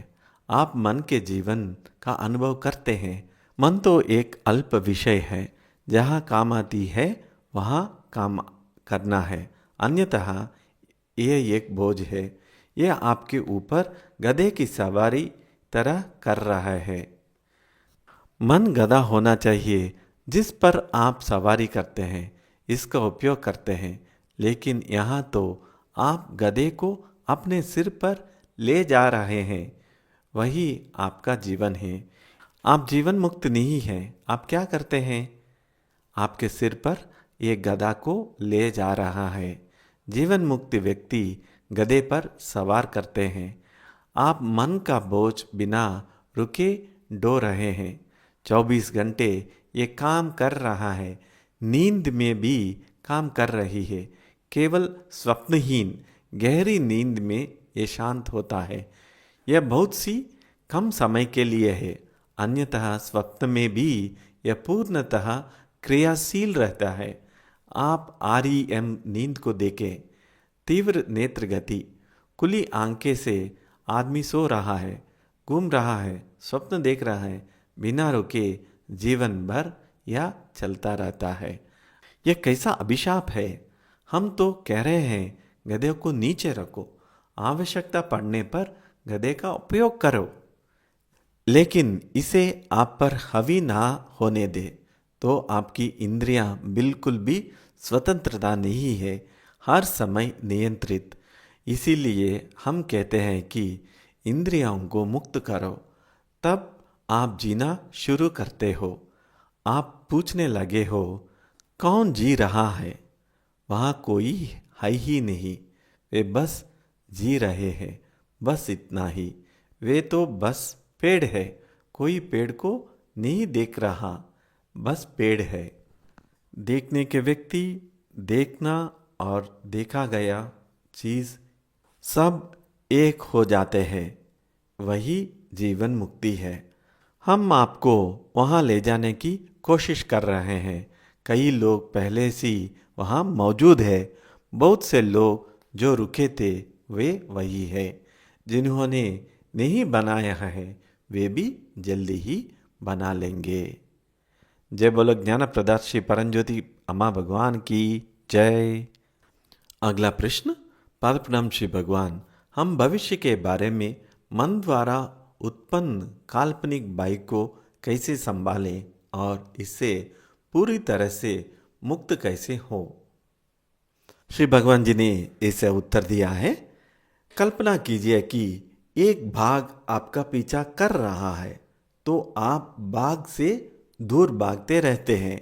आप मन के जीवन का अनुभव करते हैं। मन तो एक अल्प विषय है। जहाँ काम आती है वहाँ काम करना है, अन्यतः यह एक बोझ है। यह आपके ऊपर गधे की सवारी तरह कर रहा है। मन गधा होना चाहिए जिस पर आप सवारी करते हैं, इसका उपयोग करते हैं। लेकिन यहाँ तो आप गधे को अपने सिर पर ले जा रहे हैं। वही आपका जीवन है। आप जीवन मुक्त नहीं हैं। आप क्या करते हैं? आपके सिर पर एक गधा को ले जा रहा है। जीवन मुक्त व्यक्ति गधे पर सवार करते हैं। आप मन का बोझ बिना रुके ढो रहे हैं। 24 घंटे ये काम कर रहा है। नींद में भी काम कर रही है। केवल स्वप्नहीन गहरी नींद में ये शांत होता है। यह बहुत सी कम समय के लिए है, अन्यतः स्वप्न में भी यह पूर्णतः क्रियाशील रहता है। आप REM नींद को देखें। तीव्र नेत्र गति, खुली आंखें से आदमी सो रहा है, घूम रहा है, स्वप्न देख रहा है, बिना रुके जीवन भर यह चलता रहता है। यह कैसा अभिशाप है। हम तो कह रहे हैं गधे को नीचे रखो, आवश्यकता पड़ने पर गधे का उपयोग करो, लेकिन इसे आप पर हावी ना होने दे। तो आपकी इंद्रियां बिल्कुल भी स्वतंत्रता नहीं है, हर समय नियंत्रित। इसीलिए हम कहते हैं कि इंद्रियों को मुक्त करो, तब आप जीना शुरू करते हो। आप पूछने लगे हो कौन जी रहा है? वहाँ कोई है ही नहीं। वे बस जी रहे हैं, बस इतना ही। वे तो बस पेड़ है। कोई पेड़ को नहीं देख रहा, बस पेड़ है। देखने के व्यक्ति, देखना और देखा गया चीज सब एक हो जाते हैं। वही जीवन मुक्ति है। हम आपको वहाँ ले जाने की कोशिश कर रहे हैं। कई लोग पहले से वहाँ मौजूद है। बहुत से लोग जो रुके थे वे वही है। जिन्होंने नहीं बनाया है वे भी जल्दी ही बना लेंगे। जय बोलो ज्ञान प्रदात श्री परमज्योति अम्मा भगवान की जय। अगला प्रश्न। पाद प्रणाम श्री भगवान। हम भविष्य के बारे में मन द्वारा उत्पन्न काल्पनिक बाइक को कैसे संभालें और इससे पूरी तरह से मुक्त कैसे हो? श्री भगवान जी ने इसे उत्तर दिया है। कल्पना कीजिए कि एक बाघ आपका पीछा कर रहा है, तो आप बाघ से दूर भागते रहते हैं,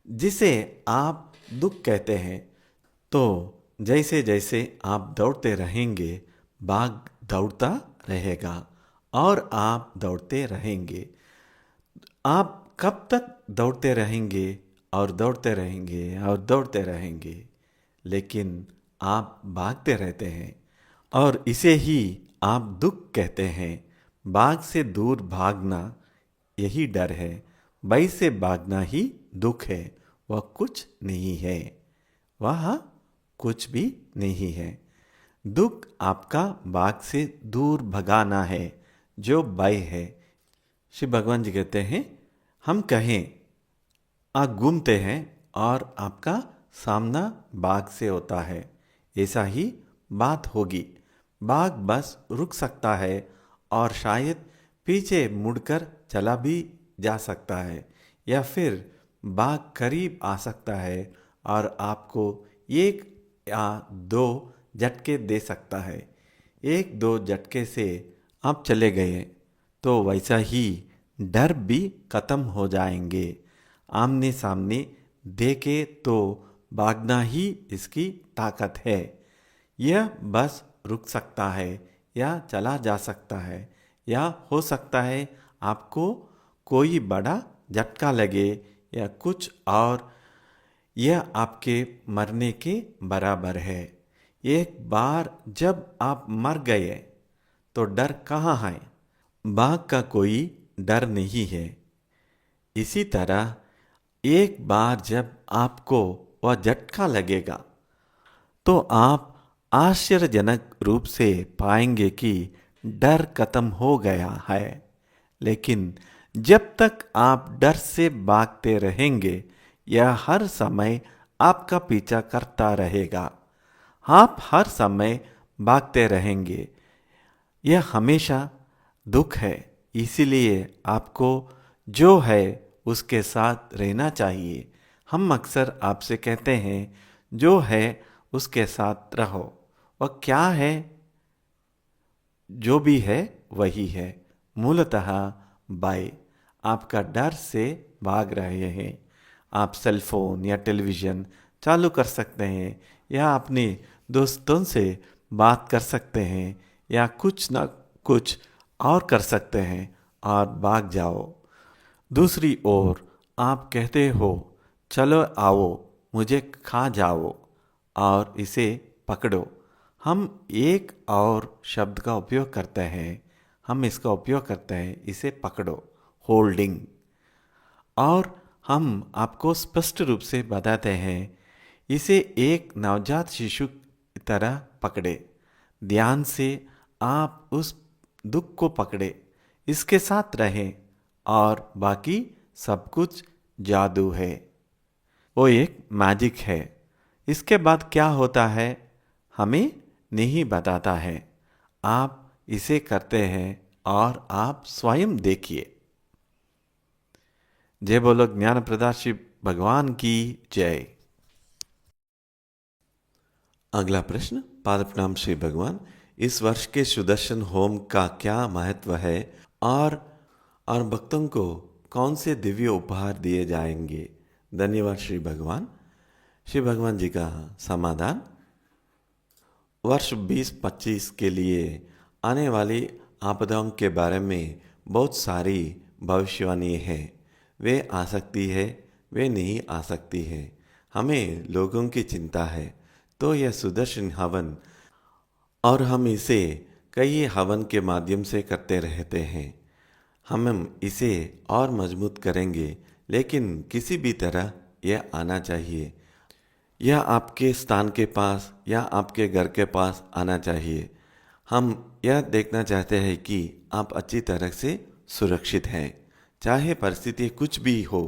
जिसे आप दुख कहते हैं। तो जैसे जैसे आप दौड़ते रहेंगे, बाघ दौड़ता रहेगा और आप दौड़ते रहेंगे। आप कब तक दौड़ते रहेंगे और दौड़ते रहेंगे और दौड़ते रहेंगे, लेकिन आप भागते रहते हैं और इसे ही आप दुख कहते हैं। बाघ से दूर भागना यही डर है। भय से भागना ही दुख है। वह कुछ नहीं है, वह कुछ भी नहीं है। दुख आपका बाघ से दूर भगाना है, जो भय है। श्री भगवान जी कहते हैं, हम कहें आप घूमते हैं और आपका सामना बाघ से होता है, ऐसा ही बात होगी। बाघ बस रुक सकता है और शायद पीछे मुड़कर चला भी जा सकता है, या फिर बाघ करीब आ सकता है और आपको 1 या 2 झटके दे सकता है। 1-2 झटके से आप चले गए तो वैसा ही डर भी खत्म हो जाएंगे। आमने सामने देखे तो भागना ही इसकी ताकत है। यह बस रुक सकता है या चला जा सकता है, या हो सकता है आपको कोई बड़ा झटका लगे या कुछ और। यह आपके मरने के बराबर है। एक बार जब आप मर गए तो डर कहाँ है? बाघ का कोई डर नहीं है। इसी तरह एक बार जब आपको वह झटका लगेगा तो आप आश्चर्यजनक रूप से पाएंगे कि डर खत्म हो गया है। लेकिन जब तक आप डर से भागते रहेंगे, यह हर समय आपका पीछा करता रहेगा। आप हर समय भागते रहेंगे। यह हमेशा दुख है। इसीलिए आपको जो है उसके साथ रहना चाहिए। हम अक्सर आपसे कहते हैं जो है उसके साथ रहो। वह क्या है? जो भी है वही है। मूलतः बाय आपका डर से भाग रहे हैं। आप सेल फोन या टेलीविज़न चालू कर सकते हैं, या अपने दोस्तों से बात कर सकते हैं, या कुछ ना कुछ और कर सकते हैं और भाग जाओ। दूसरी ओर आप कहते हो चलो आओ मुझे खा जाओ और इसे पकड़ो। हम एक और शब्द का उपयोग करते हैं। हम इसका उपयोग करते हैं इसे पकड़ो, होल्डिंग। और हम आपको स्पष्ट रूप से बताते हैं इसे एक नवजात शिशु की तरह पकड़े। ध्यान से आप उस दुख को पकड़े, इसके साथ रहें, और बाकी सब कुछ जादू है। वो एक मैजिक है। इसके बाद क्या होता है हमें नहीं बताता है। आप इसे करते हैं और आप स्वयं देखिए। जय बोलो ज्ञान प्रदाता श्री भगवान की जय। अगला प्रश्न। पाद प्रणाम श्री भगवान। इस वर्ष के सुदर्शन होम का क्या महत्व है और भक्तों को कौन से दिव्य उपहार दिए जाएंगे? धन्यवाद श्री भगवान। श्री भगवान जी का समाधान। वर्ष 2025 के लिए आने वाली आपदाओं के बारे में बहुत सारी भविष्यवाणी है। वे आ सकती है, वे नहीं आ सकती है। हमें लोगों की चिंता है, तो यह सुदर्शन हवन, और हम इसे कई हवन के माध्यम से करते रहते हैं। हम इसे और मजबूत करेंगे, लेकिन किसी भी तरह यह आना चाहिए। यह आपके स्थान के पास या आपके घर के पास आना चाहिए। हम यह देखना चाहते हैं कि आप अच्छी तरह से सुरक्षित हैं। चाहे परिस्थिति कुछ भी हो,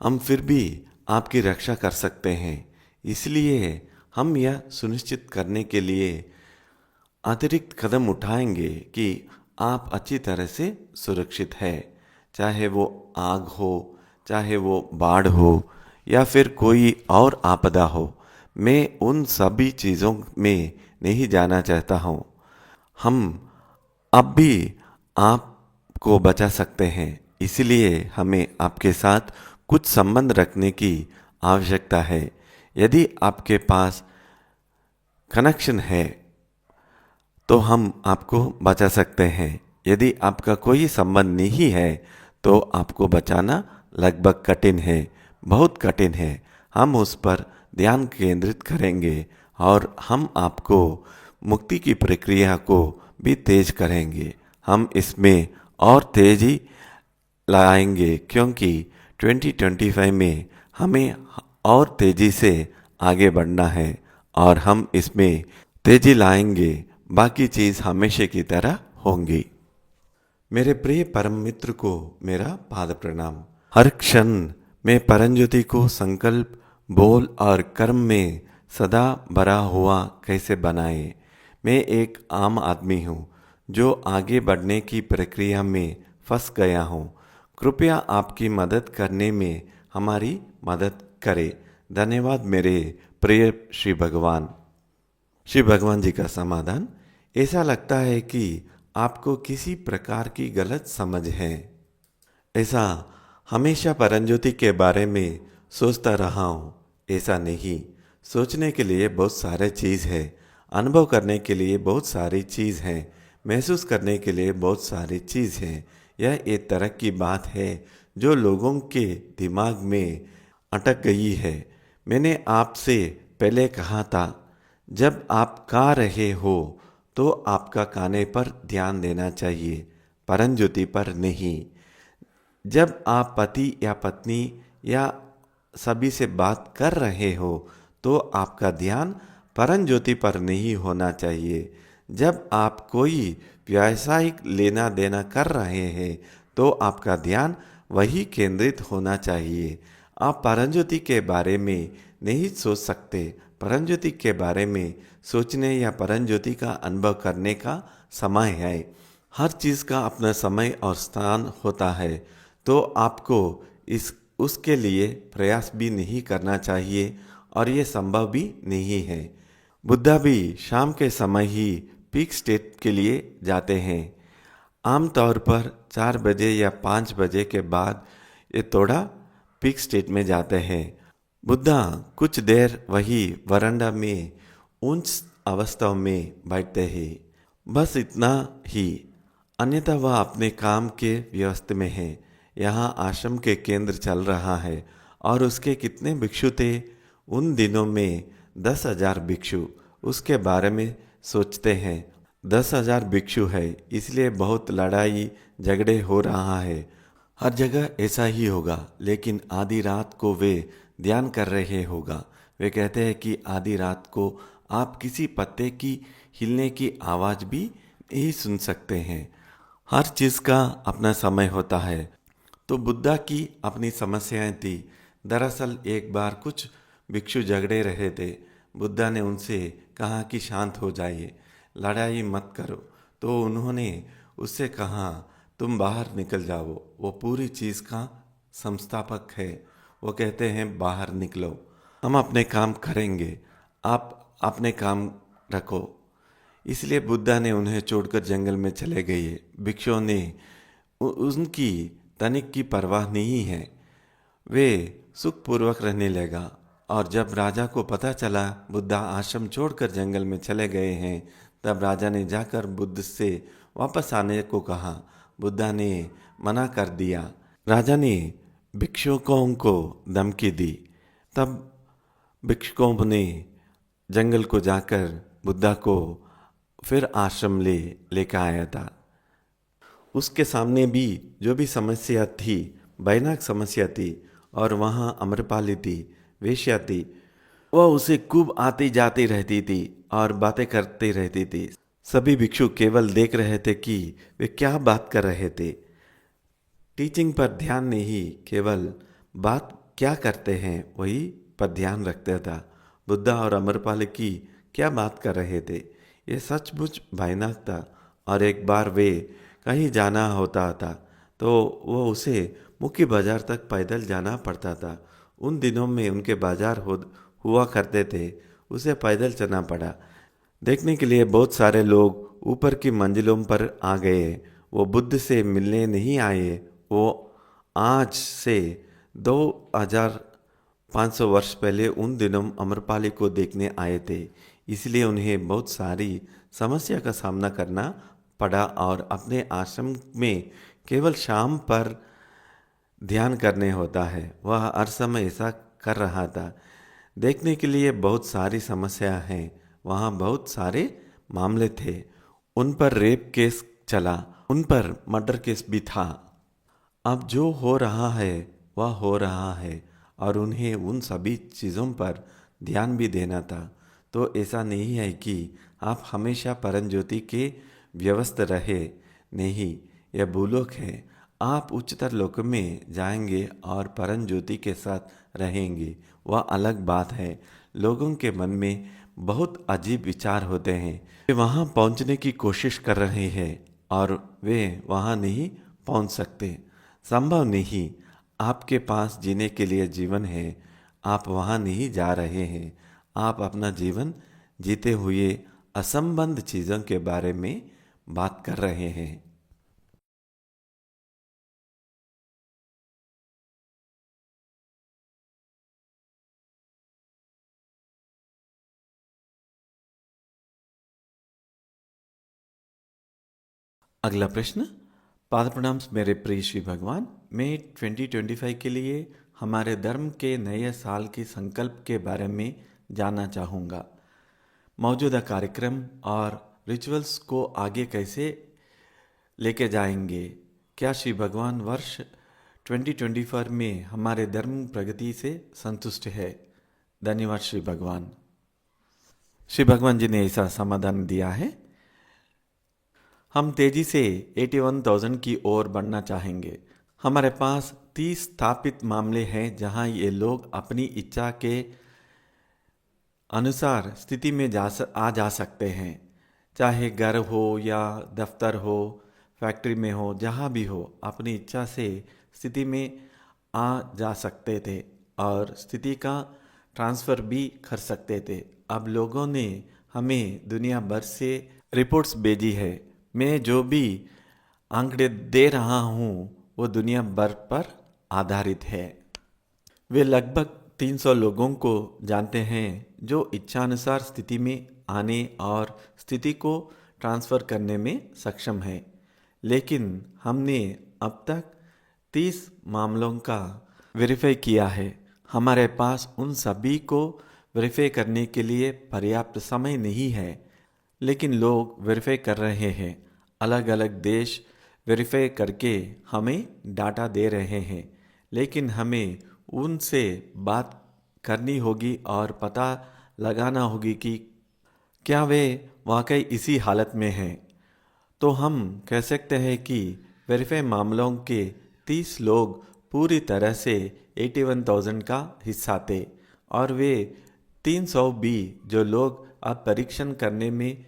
हम फिर भी आपकी रक्षा कर सकते हैं। इसलिए हम यह सुनिश्चित करने के लिए अतिरिक्त कदम उठाएंगे कि आप अच्छी तरह से सुरक्षित है। चाहे वो आग हो, चाहे वो बाढ़ हो, या फिर कोई और आपदा हो। मैं उन सभी चीज़ों में नहीं जाना चाहता हूँ। हम अब भी आपको बचा सकते हैं। इसलिए हमें आपके साथ कुछ संबंध रखने की आवश्यकता है। यदि आपके पास कनेक्शन है तो हम आपको बचा सकते हैं। यदि आपका कोई संबंध नहीं है तो आपको बचाना लगभग कठिन है, बहुत कठिन है। हम उस पर ध्यान केंद्रित करेंगे और हम आपको मुक्ति की प्रक्रिया को भी तेज करेंगे। हम इसमें और तेजी लाएंगे, क्योंकि 2025 में हमें और तेजी से आगे बढ़ना है और हम इसमें तेजी लाएंगे। बाकी चीज़ हमेशा की तरह होंगी। मेरे प्रिय परम मित्र को मेरा पाद प्रणाम। हर क्षण में परंज्योति को संकल्प, बोल और कर्म में सदा भरा हुआ कैसे बनाए। मैं एक आम आदमी हूँ जो आगे बढ़ने की प्रक्रिया में फंस गया हूँ। कृपया आपकी मदद करने में हमारी मदद करें। धन्यवाद मेरे प्रिय श्री भगवान। श्री भगवान जी का समाधान। ऐसा लगता है कि आपको किसी प्रकार की गलत समझ है। ऐसा हमेशा परंज्योति के बारे में सोचता रहा हूँ, ऐसा नहीं। सोचने के लिए बहुत सारे चीज़ है, अनुभव करने के लिए बहुत सारी चीज़ है, महसूस करने के लिए बहुत सारी चीज़ है। यह एक तरह की बात है जो लोगों के दिमाग में अटक गई है। मैंने आपसे पहले कहा था, जब आप गा रहे हो तो आपका गाने पर ध्यान देना चाहिए, परंज्योति पर नहीं। जब आप पति या पत्नी या सभी से बात कर रहे हो तो आपका ध्यान परंज्योति पर नहीं होना चाहिए। जब आप कोई व्यावसायिक लेना देना कर रहे हैं तो आपका ध्यान वही केंद्रित होना चाहिए। आप परंज्योति के बारे में नहीं सोच सकते। परंज्योति के बारे में सोचने या परंज्योति का अनुभव करने का समय है। हर चीज़ का अपना समय और स्थान होता है, तो आपको उसके लिए प्रयास भी नहीं करना चाहिए और ये संभव भी नहीं है। बुद्धा भी शाम के समय ही पीक स्टेट के लिए जाते हैं। आमतौर पर 4 बजे या 5 बजे के बाद ये थोड़ा पीक स्टेट में जाते हैं। बुद्धा कुछ देर वही वरांडा में उच्च अवस्था में बैठते हैं, बस इतना ही। अन्यथा वह अपने काम के व्यस्त में है। यहाँ आश्रम के केंद्र चल रहा है और उसके कितने भिक्षु थे। उन दिनों में 10,000 भिक्षु उसके बारे में सोचते हैं। 10,000 भिक्षु है, इसलिए बहुत लड़ाई झगड़े हो रहा है। हर जगह ऐसा ही होगा, लेकिन आधी रात को वे ध्यान कर रहे होगा। वे कहते हैं कि आधी रात को आप किसी पत्ते की हिलने की आवाज़ भी नहीं सुन सकते हैं। हर चीज़ का अपना समय होता है। तो बुद्धा की अपनी समस्याएं थी। दरअसल एक बार कुछ भिक्षु झगड़े रहे थे। बुद्धा ने उनसे कहा कि शांत हो जाइए, लड़ाई मत करो। तो उन्होंने उससे कहा, तुम बाहर निकल जाओ। वो पूरी चीज़ का संस्थापक है। वो कहते हैं बाहर निकलो, हम अपने काम करेंगे, आप अपने काम रखो। इसलिए बुद्धा ने उन्हें छोड़कर जंगल में चले गए। भिक्षुओं ने उनकी तनिक की परवाह नहीं है। वे सुखपूर्वक रहने लगा। और जब राजा को पता चला बुद्धा आश्रम छोड़कर जंगल में चले गए हैं, तब राजा ने जाकर बुद्ध से वापस आने को कहा। बुद्धा ने मना कर दिया। राजा ने भिक्षुकों को धमकी दी। तब भिक्षुकों ने जंगल को जाकर बुद्धा को फिर आश्रम लेकर आया था। उसके सामने भी जो भी समस्या थी, भयानक समस्या थी, और वहाँ अम्रपाली थी, वेश्या थी। वह उसे खूब आती जाती रहती थी और बातें करती रहती थी। सभी भिक्षु केवल देख रहे थे कि वे क्या बात कर रहे थे। टीचिंग पर ध्यान नहीं, केवल बात क्या करते हैं वही पर ध्यान रखता था। बुद्धा और अम्रपाली की क्या बात कर रहे थे, ये सचमुच भयानक था। और एक बार वे कहीं जाना होता था तो वो उसे मुख्य बाजार तक पैदल जाना पड़ता था। उन दिनों में उनके बाजार हुआ करते थे, उसे पैदल चलना पड़ा। देखने के लिए बहुत सारे लोग ऊपर की मंजिलों पर आ गए। वो बुद्ध से मिलने नहीं आए, वो आज से 2500 वर्ष पहले उन दिनों अम्रपाली को देखने आए थे। इसलिए उन्हें बहुत सारी समस्या का सामना करना पड़ा और अपने आश्रम में केवल शाम पर ध्यान करने होता है। वह हर समय ऐसा कर रहा था। देखने के लिए बहुत सारी समस्या हैं, वहाँ बहुत सारे मामले थे। उन पर रेप केस चला, उन पर मर्डर केस भी था। अब जो हो रहा है वह हो रहा है और उन्हें उन सभी चीज़ों पर ध्यान भी देना था। तो ऐसा नहीं है कि आप हमेशा परमज्योति के व्यस्त रहे, नहीं, यह भूलोक है। आप उच्चतर लोक में जाएंगे और परम ज्योति के साथ रहेंगे, वह अलग बात है। लोगों के मन में बहुत अजीब विचार होते हैं। वे वहाँ पहुँचने की कोशिश कर रहे हैं और वे वहाँ नहीं पहुँच सकते। संभव नहीं। आपके पास जीने के लिए जीवन है, आप वहाँ नहीं जा रहे हैं। आप अपना जीवन जीते हुए असंबद्ध चीज़ों के बारे में बात कर रहे हैं। अगला प्रश्न। पाद प्रणाम मेरे प्रिय श्री भगवान, मैं 2025 के लिए हमारे धर्म के नए साल की संकल्प के बारे में जानना चाहूँगा। मौजूदा कार्यक्रम और रिचुअल्स को आगे कैसे लेके जाएंगे? क्या श्री भगवान वर्ष 2024 में हमारे धर्म प्रगति से संतुष्ट है? धन्यवाद श्री भगवान। श्री भगवान जी ने ऐसा समाधान दिया है, हम तेजी से 81,000 की ओर बढ़ना चाहेंगे। हमारे पास 30 स्थापित मामले हैं जहां ये लोग अपनी इच्छा के अनुसार स्थिति में आ जा सकते हैं, चाहे घर हो या दफ्तर हो, फैक्ट्री में हो, जहां भी हो, अपनी इच्छा से स्थिति में आ जा सकते थे और स्थिति का ट्रांसफ़र भी कर सकते थे। अब लोगों ने हमें दुनिया भर से रिपोर्ट्स भेजी है। मैं जो भी आंकड़े दे रहा हूँ वो दुनिया भर पर आधारित है। वे लगभग 300 लोगों को जानते हैं जो इच्छानुसार स्थिति में आने और स्थिति को ट्रांसफ़र करने में सक्षम है। लेकिन हमने अब तक 30 मामलों का वेरीफाई किया है। हमारे पास उन सभी को वेरीफाई करने के लिए पर्याप्त समय नहीं है, लेकिन लोग वेरीफाई कर रहे हैं। अलग अलग देश वेरीफाई करके हमें डाटा दे रहे हैं, लेकिन हमें उनसे बात करनी होगी और पता लगाना होगी कि क्या वे वाकई इसी हालत में हैं। तो हम कह सकते हैं कि वेरीफाई मामलों के 30 लोग पूरी तरह से 81,000 का हिस्सा थे और वे 300 भी जो लोग अब परीक्षण करने में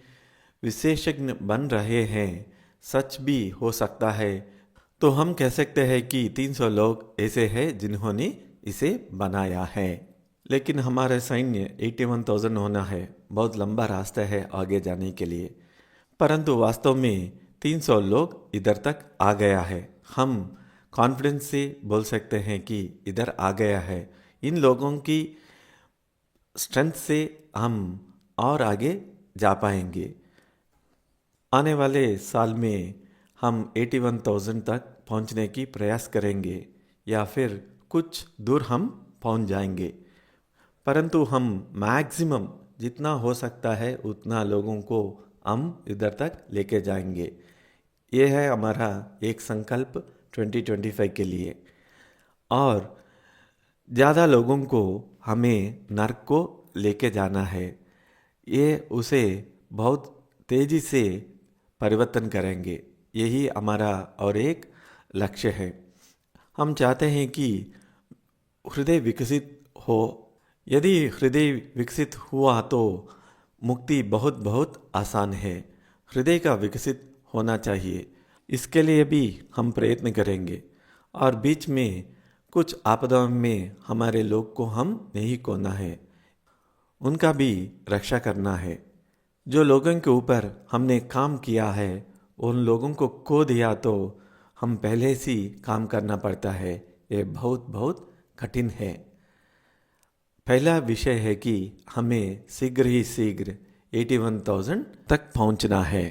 विशेषज्ञ बन रहे हैं सच भी हो सकता है। तो हम कह सकते हैं कि 300 लोग ऐसे हैं जिन्होंने इसे बनाया है। लेकिन हमारे सैन्य 81,000 होना है, बहुत लंबा रास्ता है आगे जाने के लिए। परंतु वास्तव में 300 लोग इधर तक आ गया है। हम कॉन्फिडेंस से बोल सकते हैं कि इधर आ गया है। इन लोगों की स्ट्रेंथ से हम और आगे जा पाएंगे। आने वाले साल में हम 81,000 तक पहुंचने की प्रयास करेंगे या फिर कुछ दूर हम पहुंच जाएंगे। परंतु हम मैक्सिमम जितना हो सकता है उतना लोगों को हम इधर तक लेके जाएंगे। ये है हमारा एक संकल्प 2025 के लिए। और ज़्यादा लोगों को हमें नर्क को लेके जाना है। ये उसे बहुत तेज़ी से परिवर्तन करेंगे। यही हमारा और एक लक्ष्य है। हम चाहते हैं कि हृदय विकसित हो। यदि हृदय विकसित हुआ तो मुक्ति बहुत बहुत आसान है। हृदय का विकसित होना चाहिए, इसके लिए भी हम प्रयत्न करेंगे। और बीच में कुछ आपदाओं में हमारे लोग को हम नहीं खोना है, उनका भी रक्षा करना है। जो लोगों के ऊपर हमने काम किया है उन लोगों को खो दिया तो हम पहले से काम करना पड़ता है। ये बहुत बहुत कठिन है। पहला विषय है कि हमें शीघ्र ही शीघ्र 81,000 तक पहुंचना है।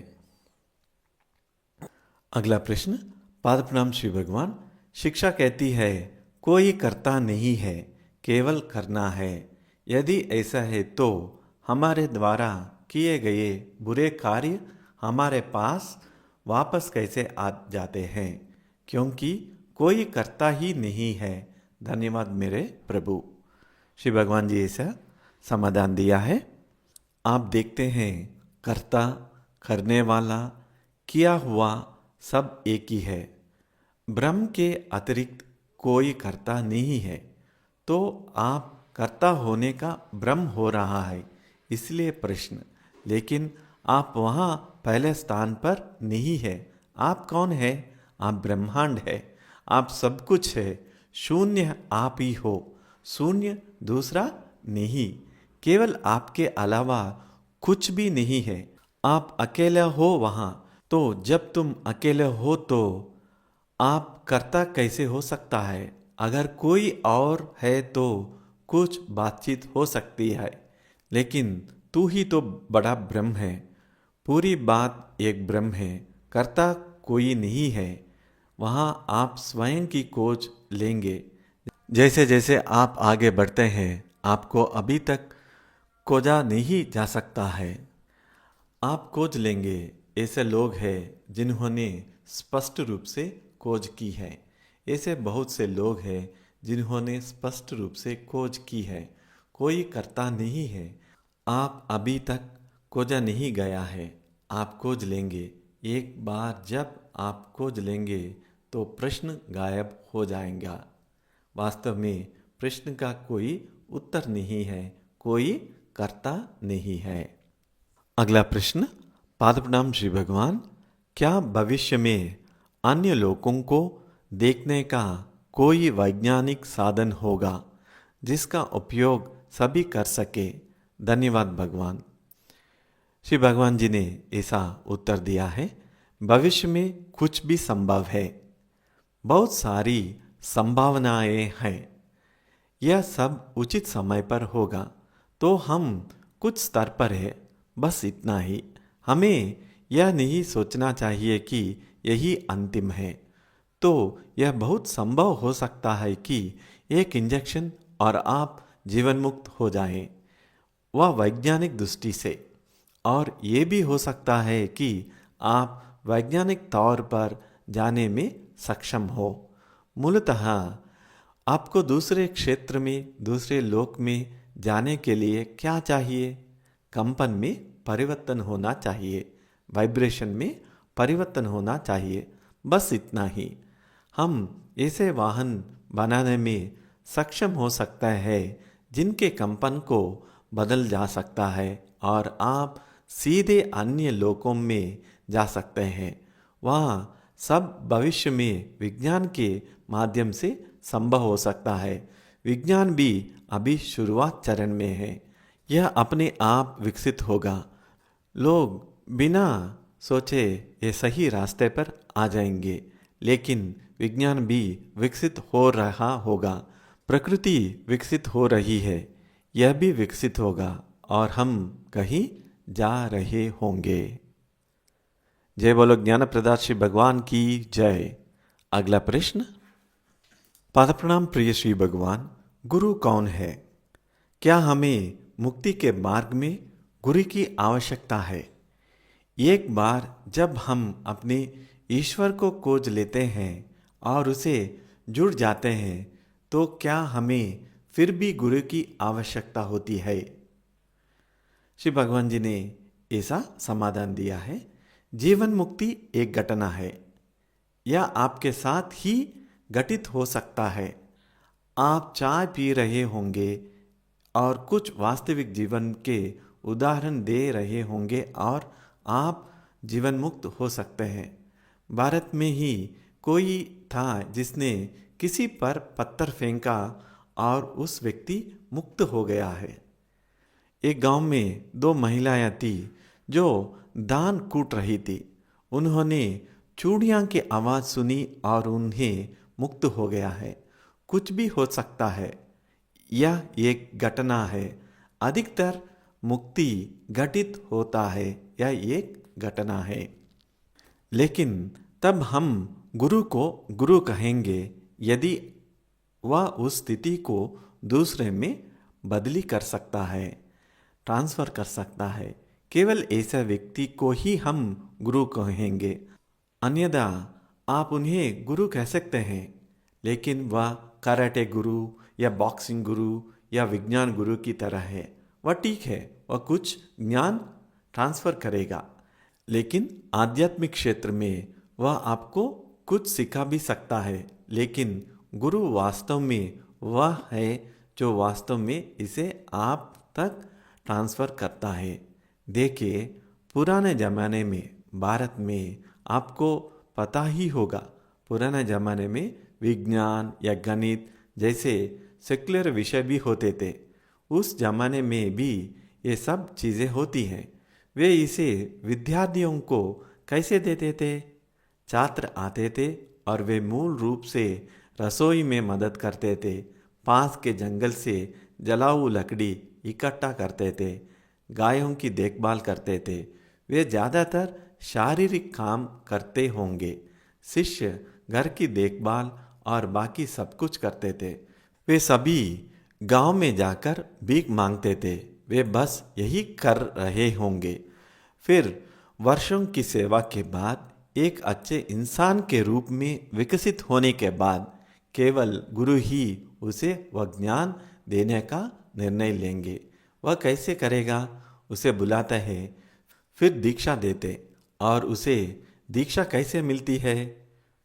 अगला प्रश्न। पाद प्रणाम श्री भगवान। शिक्षा कहती है कोई करता नहीं है, केवल करना है। यदि ऐसा है तो हमारे द्वारा किए गए बुरे कार्य हमारे पास वापस कैसे आ जाते हैं, क्योंकि कोई करता ही नहीं है। धन्यवाद मेरे प्रभु। श्री भगवान जी ऐसा समाधान दिया है। आप देखते हैं कर्ता, करने वाला, किया हुआ सब एक ही है। ब्रह्म के अतिरिक्त कोई कर्ता नहीं है, तो आप कर्ता होने का भ्रम हो रहा है। इसलिए प्रश्न, लेकिन आप वहाँ पहले स्थान पर नहीं है। आप कौन है? आप ब्रह्मांड है, आप सब कुछ है। शून्य आप ही हो, शून्य दूसरा नहीं। केवल आपके अलावा कुछ भी नहीं है। आप अकेला हो, वहाँ तो जब तुम अकेले हो तो आप कर्ता कैसे हो सकता है? अगर कोई और है तो कुछ बातचीत हो सकती है, लेकिन तू ही तो बड़ा ब्रह्म है। पूरी बात एक ब्रह्म है, कर्ता कोई नहीं है। वहाँ आप स्वयं की खोज लेंगे। जैसे जैसे आप आगे बढ़ते हैं, आपको अभी तक खोजा नहीं जा सकता है। आप खोज लेंगे। ऐसे लोग हैं जिन्होंने स्पष्ट रूप से खोज की है। ऐसे बहुत से लोग हैं जिन्होंने स्पष्ट रूप से खोज की है। कोई कर्ता नहीं है। आप अभी तक खोजा नहीं गया है। आप खोज लेंगे। एक बार जब आप खोज लेंगे तो प्रश्न गायब हो जाएगा। वास्तव में प्रश्न का कोई उत्तर नहीं है, कोई कर्ता नहीं है। अगला प्रश्न। पादप्रणाम श्री भगवान। क्या भविष्य में अन्य लोगों को देखने का कोई वैज्ञानिक साधन होगा जिसका उपयोग सभी कर सके? धन्यवाद भगवान। श्री भगवान जी ने ऐसा उत्तर दिया है, भविष्य में कुछ भी संभव है। बहुत सारी संभावनाएं हैं। यह सब उचित समय पर होगा। तो हम कुछ स्तर पर है, बस इतना ही। हमें यह नहीं सोचना चाहिए कि यही अंतिम है। तो यह बहुत संभव हो सकता है कि एक इंजेक्शन और आप जीवन मुक्त हो जाएं, वह वैज्ञानिक दृष्टि से। और ये भी हो सकता है कि आप वैज्ञानिक तौर पर जाने में सक्षम हो। मूलतः आपको दूसरे क्षेत्र में, दूसरे लोक में जाने के लिए क्या चाहिए? कंपन में परिवर्तन होना चाहिए, वाइब्रेशन में परिवर्तन होना चाहिए, बस इतना ही। हम ऐसे वाहन बनाने में सक्षम हो सकता है जिनके कंपन को बदल जा सकता है और आप सीधे अन्य लोकों में जा सकते हैं। वहाँ सब भविष्य में विज्ञान के माध्यम से संभव हो सकता है। विज्ञान भी अभी शुरुआत चरण में है। यह अपने आप विकसित होगा। लोग बिना सोचे ये सही रास्ते पर आ जाएंगे, लेकिन विज्ञान भी विकसित हो रहा होगा। प्रकृति विकसित हो रही है, यह भी विकसित होगा और हम कहीं जा रहे होंगे। जय बोलो ज्ञान प्रदाता श्री भगवान की जय। अगला प्रश्न। पाद प्रणाम प्रिय श्री भगवान। गुरु कौन है? क्या हमें मुक्ति के मार्ग में गुरु की आवश्यकता है? एक बार जब हम अपने ईश्वर को खोज लेते हैं और उसे जुड़ जाते हैं, तो क्या हमें फिर भी गुरु की आवश्यकता होती है? श्री भगवान जी ने ऐसा समाधान दिया है, जीवन मुक्ति एक घटना है। यह आपके साथ ही घटित हो सकता है। आप चाय पी रहे होंगे और कुछ वास्तविक जीवन के उदाहरण दे रहे होंगे और आप जीवन मुक्त हो सकते हैं। भारत में ही कोई था जिसने किसी पर पत्थर फेंका और उस व्यक्ति मुक्त हो गया है। एक गांव में दो महिलाएं थी जो धान कूट रही थी। उन्होंने चूड़ियां की आवाज़ सुनी और उन्हें मुक्त हो गया है। कुछ भी हो सकता है। यह एक घटना है। अधिकतर मुक्ति घटित होता है। यह एक घटना है। लेकिन तब हम गुरु को गुरु कहेंगे यदि वह उस स्थिति को दूसरे में बदली कर सकता है, ट्रांसफर कर सकता है। केवल ऐसे व्यक्ति को ही हम गुरु कहेंगे। अन्यथा आप उन्हें गुरु कह सकते हैं, लेकिन वह कराटे गुरु या बॉक्सिंग गुरु या विज्ञान गुरु की तरह है। वह ठीक है, वह कुछ ज्ञान ट्रांसफर करेगा, लेकिन आध्यात्मिक क्षेत्र में वह आपको कुछ सिखा भी सकता है। लेकिन गुरु वास्तव में वह है जो वास्तव में इसे आप तक ट्रांसफर करता है। देखिए, पुराने ज़माने में भारत में आपको पता ही होगा, पुराने ज़माने में विज्ञान या गणित जैसे सेक्युलर विषय भी होते थे। उस ज़माने में भी ये सब चीज़ें होती हैं। वे इसे विद्यार्थियों को कैसे देते थे? छात्र आते थे और वे मूल रूप से रसोई में मदद करते थे, पास के जंगल से जलाऊ लकड़ी इकट्ठा करते थे, गायों की देखभाल करते थे। वे ज़्यादातर शारीरिक काम करते होंगे। शिष्य घर की देखभाल और बाकी सब कुछ करते थे। वे सभी गांव में जाकर भीख मांगते थे। वे बस यही कर रहे होंगे। फिर वर्षों की सेवा के बाद एक अच्छे इंसान के रूप में विकसित होने के बाद केवल गुरु ही उसे वह ज्ञान देने का निर्णय लेंगे। वह कैसे करेगा? उसे बुलाता है, फिर दीक्षा देते। और उसे दीक्षा कैसे मिलती है?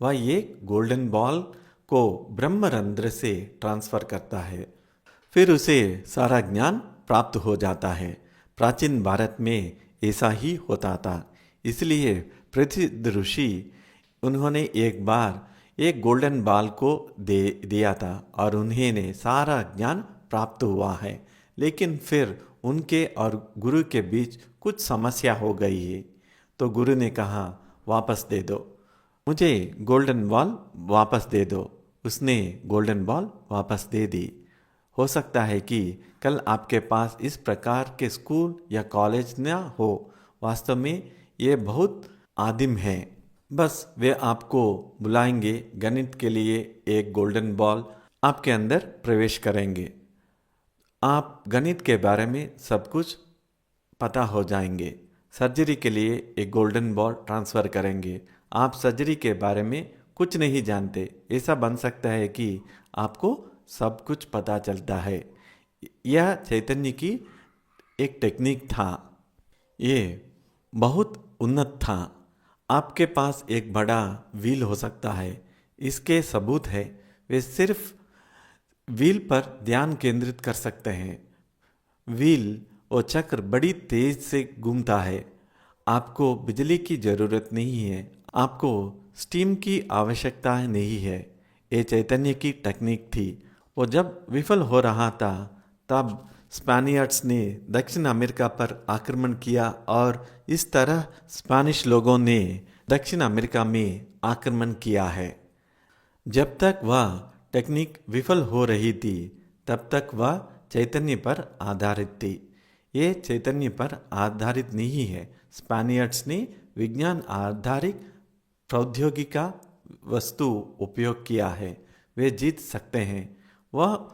वह एक गोल्डन बॉल को ब्रह्मरंध्र से ट्रांसफर करता है, फिर उसे सारा ज्ञान प्राप्त हो जाता है। प्राचीन भारत में ऐसा ही होता था। इसलिए प्रसिद्ध ऋषि उन्होंने एक बार एक गोल्डन बॉल को दे दिया था और उन्हें सारा ज्ञान प्राप्त हुआ है। लेकिन फिर उनके और गुरु के बीच कुछ समस्या हो गई है, तो गुरु ने कहा वापस दे दो, मुझे गोल्डन बॉल वापस दे दो। उसने गोल्डन बॉल वापस दे दी। हो सकता है कि कल आपके पास इस प्रकार के स्कूल या कॉलेज न हो। वास्तव में ये बहुत आदिम है। बस वे आपको बुलाएंगे, गणित के लिए एक गोल्डन बॉल आपके अंदर प्रवेश करेंगे। आप गणित के बारे में सब कुछ पता हो जाएंगे। सर्जरी के लिए एक गोल्डन बॉल ट्रांसफ़र करेंगे। आप सर्जरी के बारे में कुछ नहीं जानते। ऐसा बन सकता है कि आपको सब कुछ पता चलता है। यह चैतन्य की एक टेक्निक था। ये बहुत उन्नत था। आपके पास एक बड़ा व्हील हो सकता है। इसके सबूत है वे सिर्फ व्हील पर ध्यान केंद्रित कर सकते हैं। व्हील और चक्र बड़ी तेज से घूमता है। आपको बिजली की ज़रूरत नहीं है। आपको स्टीम की आवश्यकता नहीं है। ये चैतन्य की टेक्निक थी। वो जब विफल हो रहा था तब स्पेनियर्ड्स ने दक्षिण अमेरिका पर आक्रमण किया और इस तरह स्पेनिश लोगों ने दक्षिण अमेरिका में आक्रमण किया है। जब तक वह टेक्निक विफल हो रही थी तब तक वह चैतन्य पर आधारित थी। ये चैतन्य पर आधारित नहीं है। स्पेनियर्ड्स ने विज्ञान आधारित प्रौद्योगिकी वस्तु उपयोग किया है। वे जीत सकते हैं। वह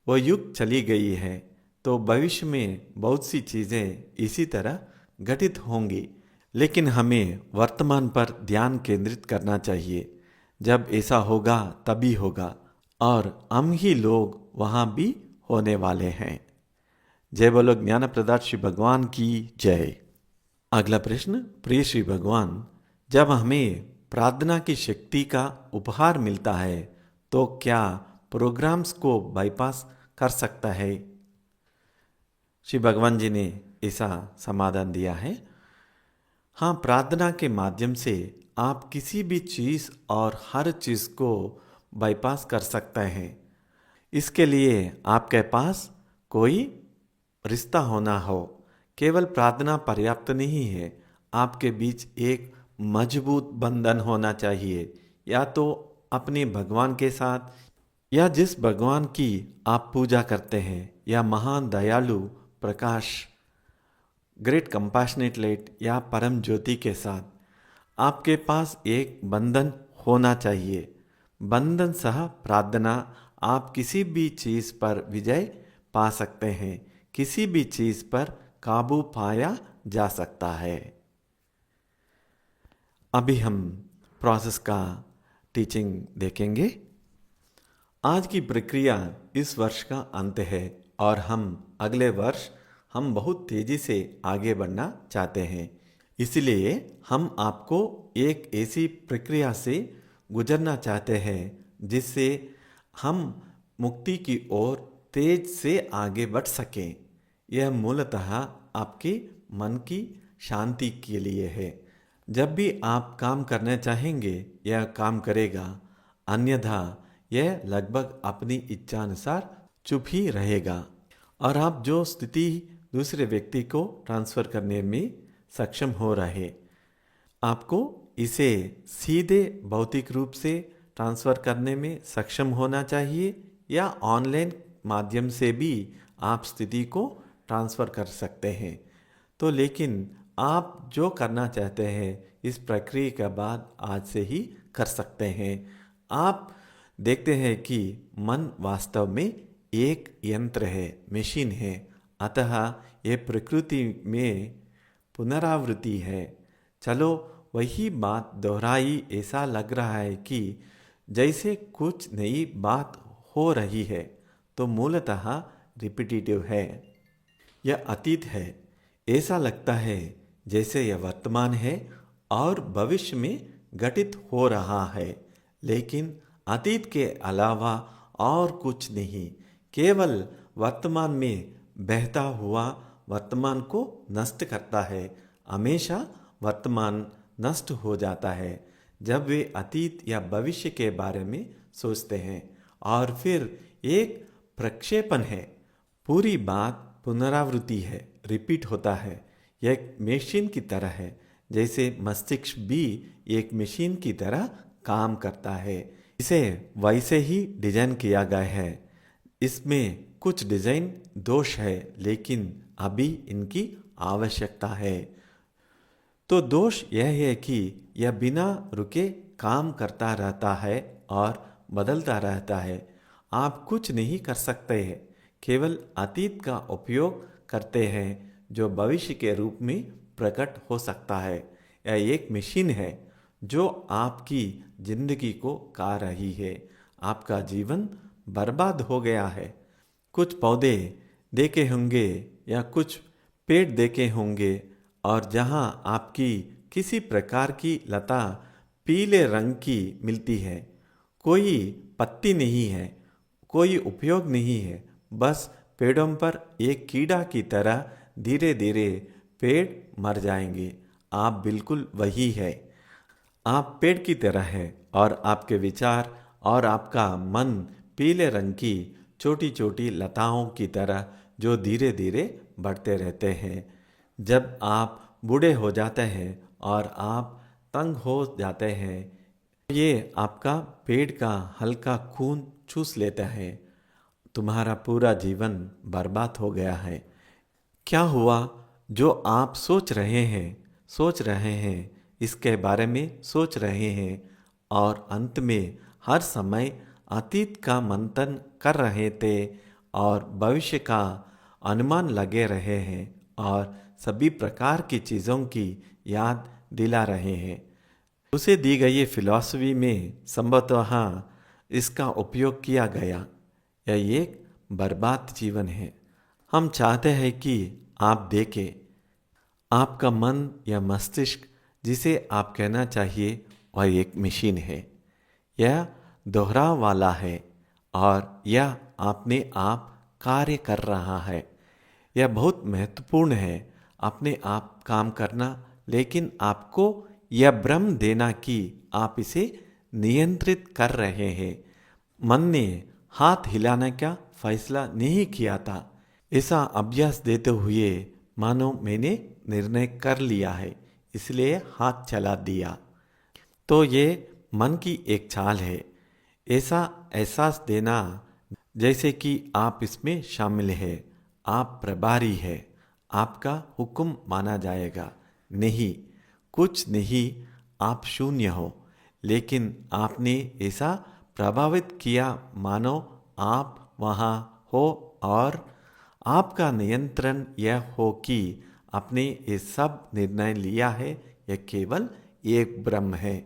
वह युग चली गई है, तो भविष्य में बहुत सी चीज़ें इसी तरह घटित होंगी। लेकिन हमें वर्तमान पर ध्यान केंद्रित करना चाहिए। जब ऐसा होगा तभी होगा और हम ही लोग वहाँ भी होने वाले हैं। जय बोलो ज्ञान प्रदाता श्री भगवान की जय। अगला प्रश्न। प्रिय श्री भगवान, जब हमें प्रार्थना की शक्ति का उपहार मिलता है तो क्या प्रोग्राम्स को बाईपास कर सकता है? श्री भगवान जी ने ऐसा समाधान दिया है। हाँ, प्रार्थना के माध्यम से आप किसी भी चीज़ और हर चीज़ को बाईपास कर सकते हैं। इसके लिए आपके पास कोई रिश्ता होना हो। केवल प्रार्थना पर्याप्त नहीं है। आपके बीच एक मजबूत बंधन होना चाहिए, या तो अपने भगवान के साथ या जिस भगवान की आप पूजा करते हैं, या महान दयालु प्रकाश ग्रेट कंपैशनेट लाइट या परम ज्योति के साथ। आपके पास एक बंधन होना चाहिए। बंधन सह प्रार्थना आप किसी भी चीज़ पर विजय पा सकते हैं। किसी भी चीज़ पर काबू पाया जा सकता है। अभी हम प्रोसेस का टीचिंग देखेंगे। आज की प्रक्रिया इस वर्ष का अंत है और हम अगले वर्ष हम बहुत तेज़ी से आगे बढ़ना चाहते हैं। इसलिए हम आपको एक ऐसी प्रक्रिया से गुजरना चाहते हैं जिससे हम मुक्ति की ओर तेज से आगे बढ़ सकें। यह मूलतः आपके मन की शांति के लिए है। जब भी आप काम करना चाहेंगे यह काम करेगा, अन्यथा यह लगभग अपनी इच्छानुसार चुप ही रहेगा और आप जो स्थिति दूसरे व्यक्ति को ट्रांसफ़र करने में सक्षम हो रहे। आपको इसे सीधे भौतिक रूप से ट्रांसफ़र करने में सक्षम होना चाहिए या ऑनलाइन माध्यम से भी आप स्थिति को ट्रांसफ़र कर सकते हैं। तो लेकिन आप जो करना चाहते हैं इस प्रक्रिया के बाद आज से ही कर सकते हैं। आप देखते हैं कि मन वास्तव में एक यंत्र है, मशीन है, अतः ये प्रकृति में पुनरावृत्ति है। चलो वही बात दोहराई, ऐसा लग रहा है कि जैसे कुछ नई बात हो रही है, तो मूलतः रिपीटिटिव है। यह अतीत है, ऐसा लगता है जैसे यह वर्तमान है और भविष्य में घटित हो रहा है, लेकिन अतीत के अलावा और कुछ नहीं, केवल वर्तमान में बहता हुआ वर्तमान को नष्ट करता है। हमेशा वर्तमान नष्ट हो जाता है जब वे अतीत या भविष्य के बारे में सोचते हैं, और फिर एक प्रक्षेपण है। पूरी बात पुनरावृत्ति है, रिपीट होता है। यह एक मशीन की तरह है, जैसे मस्तिष्क भी एक मशीन की तरह काम करता है। इसे वैसे ही डिजाइन किया गया है। इसमें कुछ डिजाइन दोष है, लेकिन अभी इनकी आवश्यकता है। तो दोष यह है कि यह बिना रुके काम करता रहता है और बदलता रहता है। आप कुछ नहीं कर सकते हैं, केवल अतीत का उपयोग करते हैं जो भविष्य के रूप में प्रकट हो सकता है। यह एक मशीन है जो आपकी जिंदगी को खा रही है। आपका जीवन बर्बाद हो गया है। कुछ पौधे देखे होंगे या कुछ पेड़ देखे होंगे, और जहाँ आपकी किसी प्रकार की लता पीले रंग की मिलती है, कोई पत्ती नहीं है, कोई उपयोग नहीं है, बस पेड़ों पर एक कीड़ा की तरह धीरे धीरे पेड़ मर जाएंगे। आप बिल्कुल वही है। आप पेड़ की तरह है और आपके विचार और आपका मन पीले रंग की छोटी छोटी लताओं की तरह जो धीरे धीरे बढ़ते रहते हैं। जब आप बूढ़े हो जाते हैं और आप तंग हो जाते हैं, ये आपका पेड़ का हल्का खून चूस लेता है। तुम्हारा पूरा जीवन बर्बाद हो गया है। क्या हुआ? जो आप सोच रहे हैं, इसके बारे में सोच रहे हैं, और अंत में हर समय अतीत का मंथन कर रहे थे और भविष्य का अनुमान लगे रहे हैं और सभी प्रकार की चीज़ों की याद दिला रहे हैं। उसे दी गई फिलॉसफी में संभवतः इसका उपयोग किया गया। यह एक बर्बाद जीवन है। हम चाहते हैं कि आप देखें, आपका मन या मस्तिष्क जिसे आप कहना चाहिए वह एक मशीन है। यह दोहराव वाला है और यह अपने आप कार्य कर रहा है। यह बहुत महत्वपूर्ण है, अपने आप काम करना, लेकिन आपको यह भ्रम देना कि आप इसे नियंत्रित कर रहे हैं। मन ने हाथ हिलाने का फैसला नहीं किया था। ऐसा अभ्यास देते हुए मानो मैंने निर्णय कर लिया है, इसलिए हाथ चला दिया। तो ये मन की एक चाल है। ऐसा एहसास देना जैसे कि आप इसमें शामिल है, आप प्रभारी है, आपका हुक्म माना जाएगा। नहीं, कुछ नहीं, आप शून्य हो, लेकिन आपने ऐसा प्रभावित किया मानो आप वहाँ हो, और आपका नियंत्रण यह हो कि आपने ये सब निर्णय लिया है। यह केवल एक भ्रम है।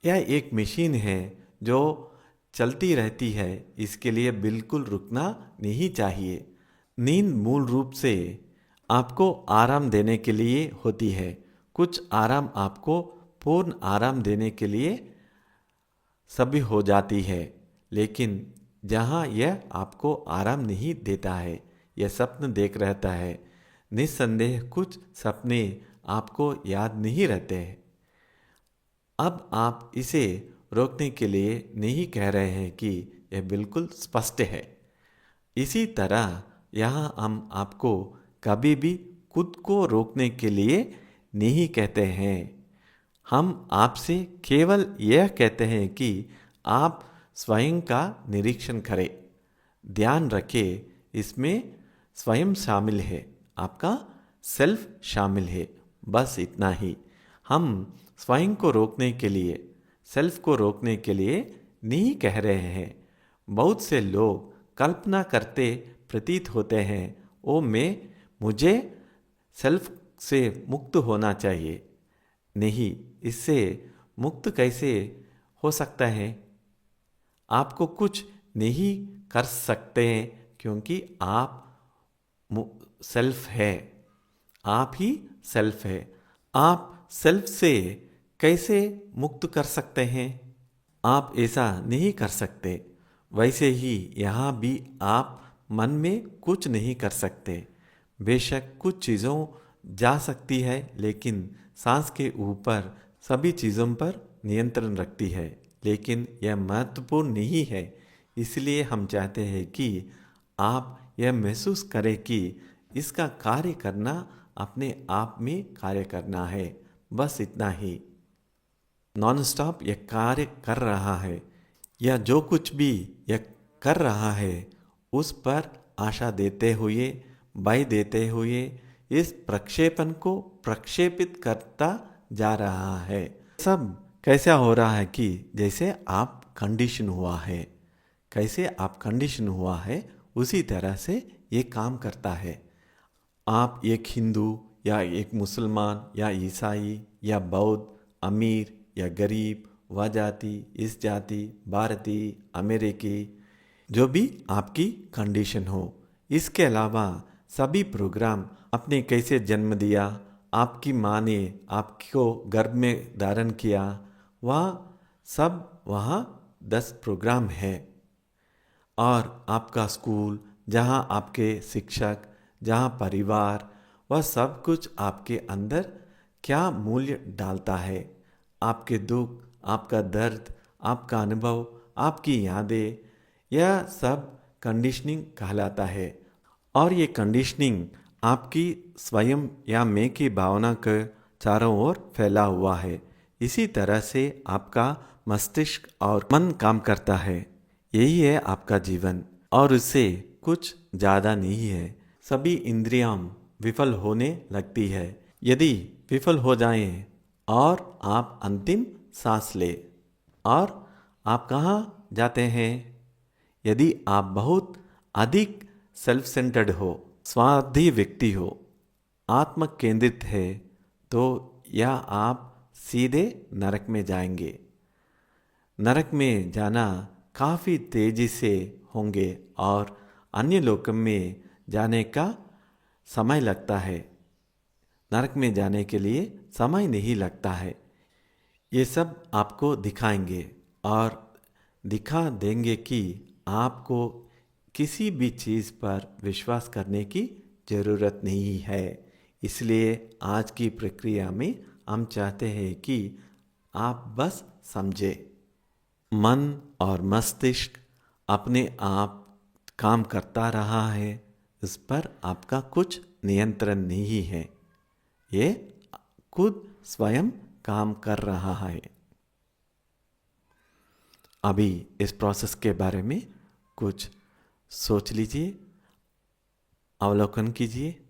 यह एक मशीन है जो चलती रहती है, इसके लिए बिल्कुल रुकना नहीं चाहिए। नींद मूल रूप से आपको आराम देने के लिए होती है। कुछ आराम आपको पूर्ण आराम देने के लिए सभी हो जाती है, लेकिन जहाँ यह आपको आराम नहीं देता है, यह स्वप्न देख रहता है। निस्संदेह कुछ सपने आपको याद नहीं रहते हैं। अब आप इसे रोकने के लिए नहीं कह रहे हैं कि यह बिल्कुल स्पष्ट है। इसी तरह यहाँ हम आपको कभी भी खुद को रोकने के लिए नहीं कहते हैं। हम आपसे केवल यह कहते हैं कि आप स्वयं का निरीक्षण करें। ध्यान रखें, इसमें स्वयं शामिल है, आपका सेल्फ शामिल है। बस इतना ही। हम स्वयं को रोकने के लिए, सेल्फ को रोकने के लिए नहीं कह रहे हैं। बहुत से लोग कल्पना करते प्रतीत होते हैं, ओ मुझे सेल्फ से मुक्त होना चाहिए। नहीं, इससे मुक्त कैसे हो सकता है? आपको कुछ नहीं कर सकते हैं क्योंकि आप सेल्फ है। आप ही सेल्फ है। आप सेल्फ से कैसे मुक्त कर सकते हैं? आप ऐसा नहीं कर सकते। वैसे ही यहाँ भी आप मन में कुछ नहीं कर सकते। बेशक कुछ चीज़ों जा सकती है, लेकिन सांस के ऊपर सभी चीज़ों पर नियंत्रण रखती है। लेकिन यह महत्वपूर्ण नहीं है। इसलिए हम चाहते हैं कि आप यह महसूस करें कि इसका कार्य करना अपने आप में कार्य करना है। बस इतना ही। नॉन स्टॉप यह कार्य कर रहा है, या जो कुछ भी यह कर रहा है उस पर आशा देते हुए, भय देते हुए इस प्रक्षेपण को प्रक्षेपित करता जा रहा है। सब कैसा हो रहा है कि जैसे आप कंडीशन हुआ है, कैसे आप कंडीशन हुआ है उसी तरह से ये काम करता है। आप एक हिंदू या एक मुसलमान या ईसाई या बौद्ध, अमीर या गरीब, वह जाति, इस जाति, भारतीय, अमेरिकी, जो भी आपकी कंडीशन हो, इसके अलावा सभी प्रोग्राम आपने कैसे जन्म दिया, आपकी माँ ने आपको गर्भ में धारण किया, वह सब वहाँ 10 प्रोग्राम है। और आपका स्कूल, जहाँ आपके शिक्षक, जहाँ परिवार, वह सब कुछ आपके अंदर क्या मूल्य डालता है। आपके दुख, आपका दर्द, आपका अनुभव, आपकी यादें, यह सब कंडीशनिंग कहलाता है। और ये कंडीशनिंग आपकी स्वयं या मैं की भावना के चारों ओर फैला हुआ है। इसी तरह से आपका मस्तिष्क और मन काम करता है। यही है आपका जीवन, और उससे कुछ ज़्यादा नहीं है। सभी इंद्रियां विफल होने लगती है। यदि विफल हो जाएं और आप अंतिम सांस ले, और आप कहाँ जाते हैं? यदि आप बहुत अधिक सेल्फ सेंटर्ड हो, स्वार्थी व्यक्ति हो, आत्म केंद्रित है, तो या आप सीधे नरक में जाएंगे। नरक में जाना काफ़ी तेजी से होंगे और अन्य लोक में जाने का समय लगता है। नरक में जाने के लिए समय नहीं लगता है। ये सब आपको दिखाएंगे और दिखा देंगे कि आपको किसी भी चीज़ पर विश्वास करने की ज़रूरत नहीं है। इसलिए आज की प्रक्रिया में हम चाहते हैं कि आप बस समझे, मन और मस्तिष्क अपने आप काम करता रहा है, इस पर आपका कुछ नियंत्रण नहीं है। ये खुद स्वयं काम कर रहा है। अभी इस प्रोसेस के बारे में कुछ सोच लीजिए, अवलोकन कीजिए।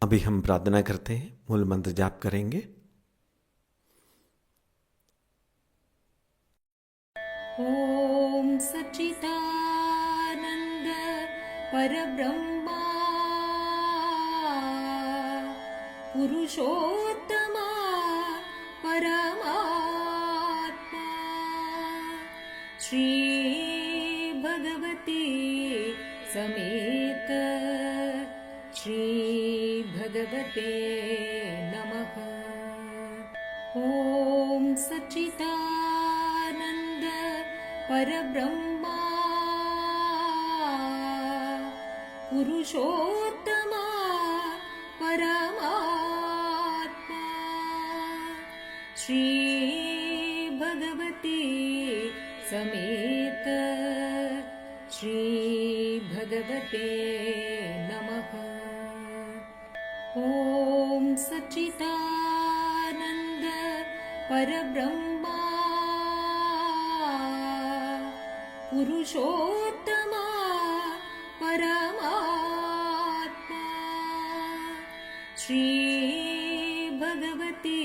अभी हम प्रार्थना करते हैं, मूल मंत्र जाप करेंगे। ॐ सच्चिदानन्द परब्रह्मा पुरुषोत्तमा परमात्मा श्री भगवती समेत श्री भगवते नमः। ॐ सच्चिदानन्द परब्रह्मा पुरुषोत्तमा परमात्मा श्री भगवती समेत श्री भगवते नमः। ॐ सच्चिदानन्द परब्रह्मा पुरुषोत्तमा परमात्मा श्री भगवती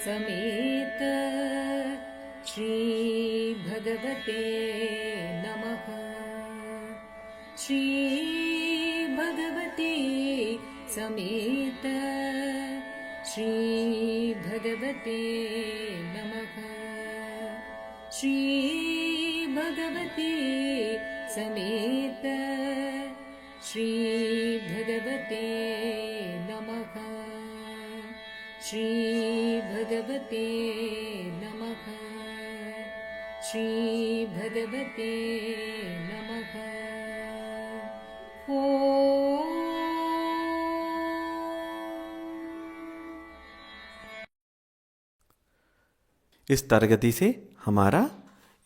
समेत श्री भगवते नमः। श्री भगवती समेत श्री भगवते नमः। श्री भगवती समेत श्री भगवते नमः। श्री भगवते नमः। श्री भगवते नमः। इस तरगति से हमारा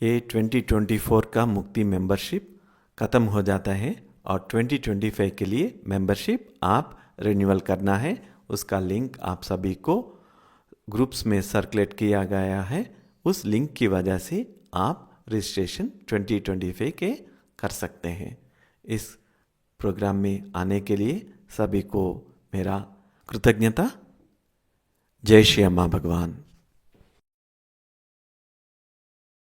ये 2024 का मुक्ति मेंबरशिप ख़त्म हो जाता है और 2025 के लिए मेंबरशिप आप रिन्यूअल करना है। उसका लिंक आप सभी को ग्रुप्स में सर्कुलेट किया गया है। उस लिंक की वजह से आप रजिस्ट्रेशन 2025 के कर सकते हैं। इस प्रोग्राम में आने के लिए सभी को मेरा कृतज्ञता। जय श्री अम्मा भगवान।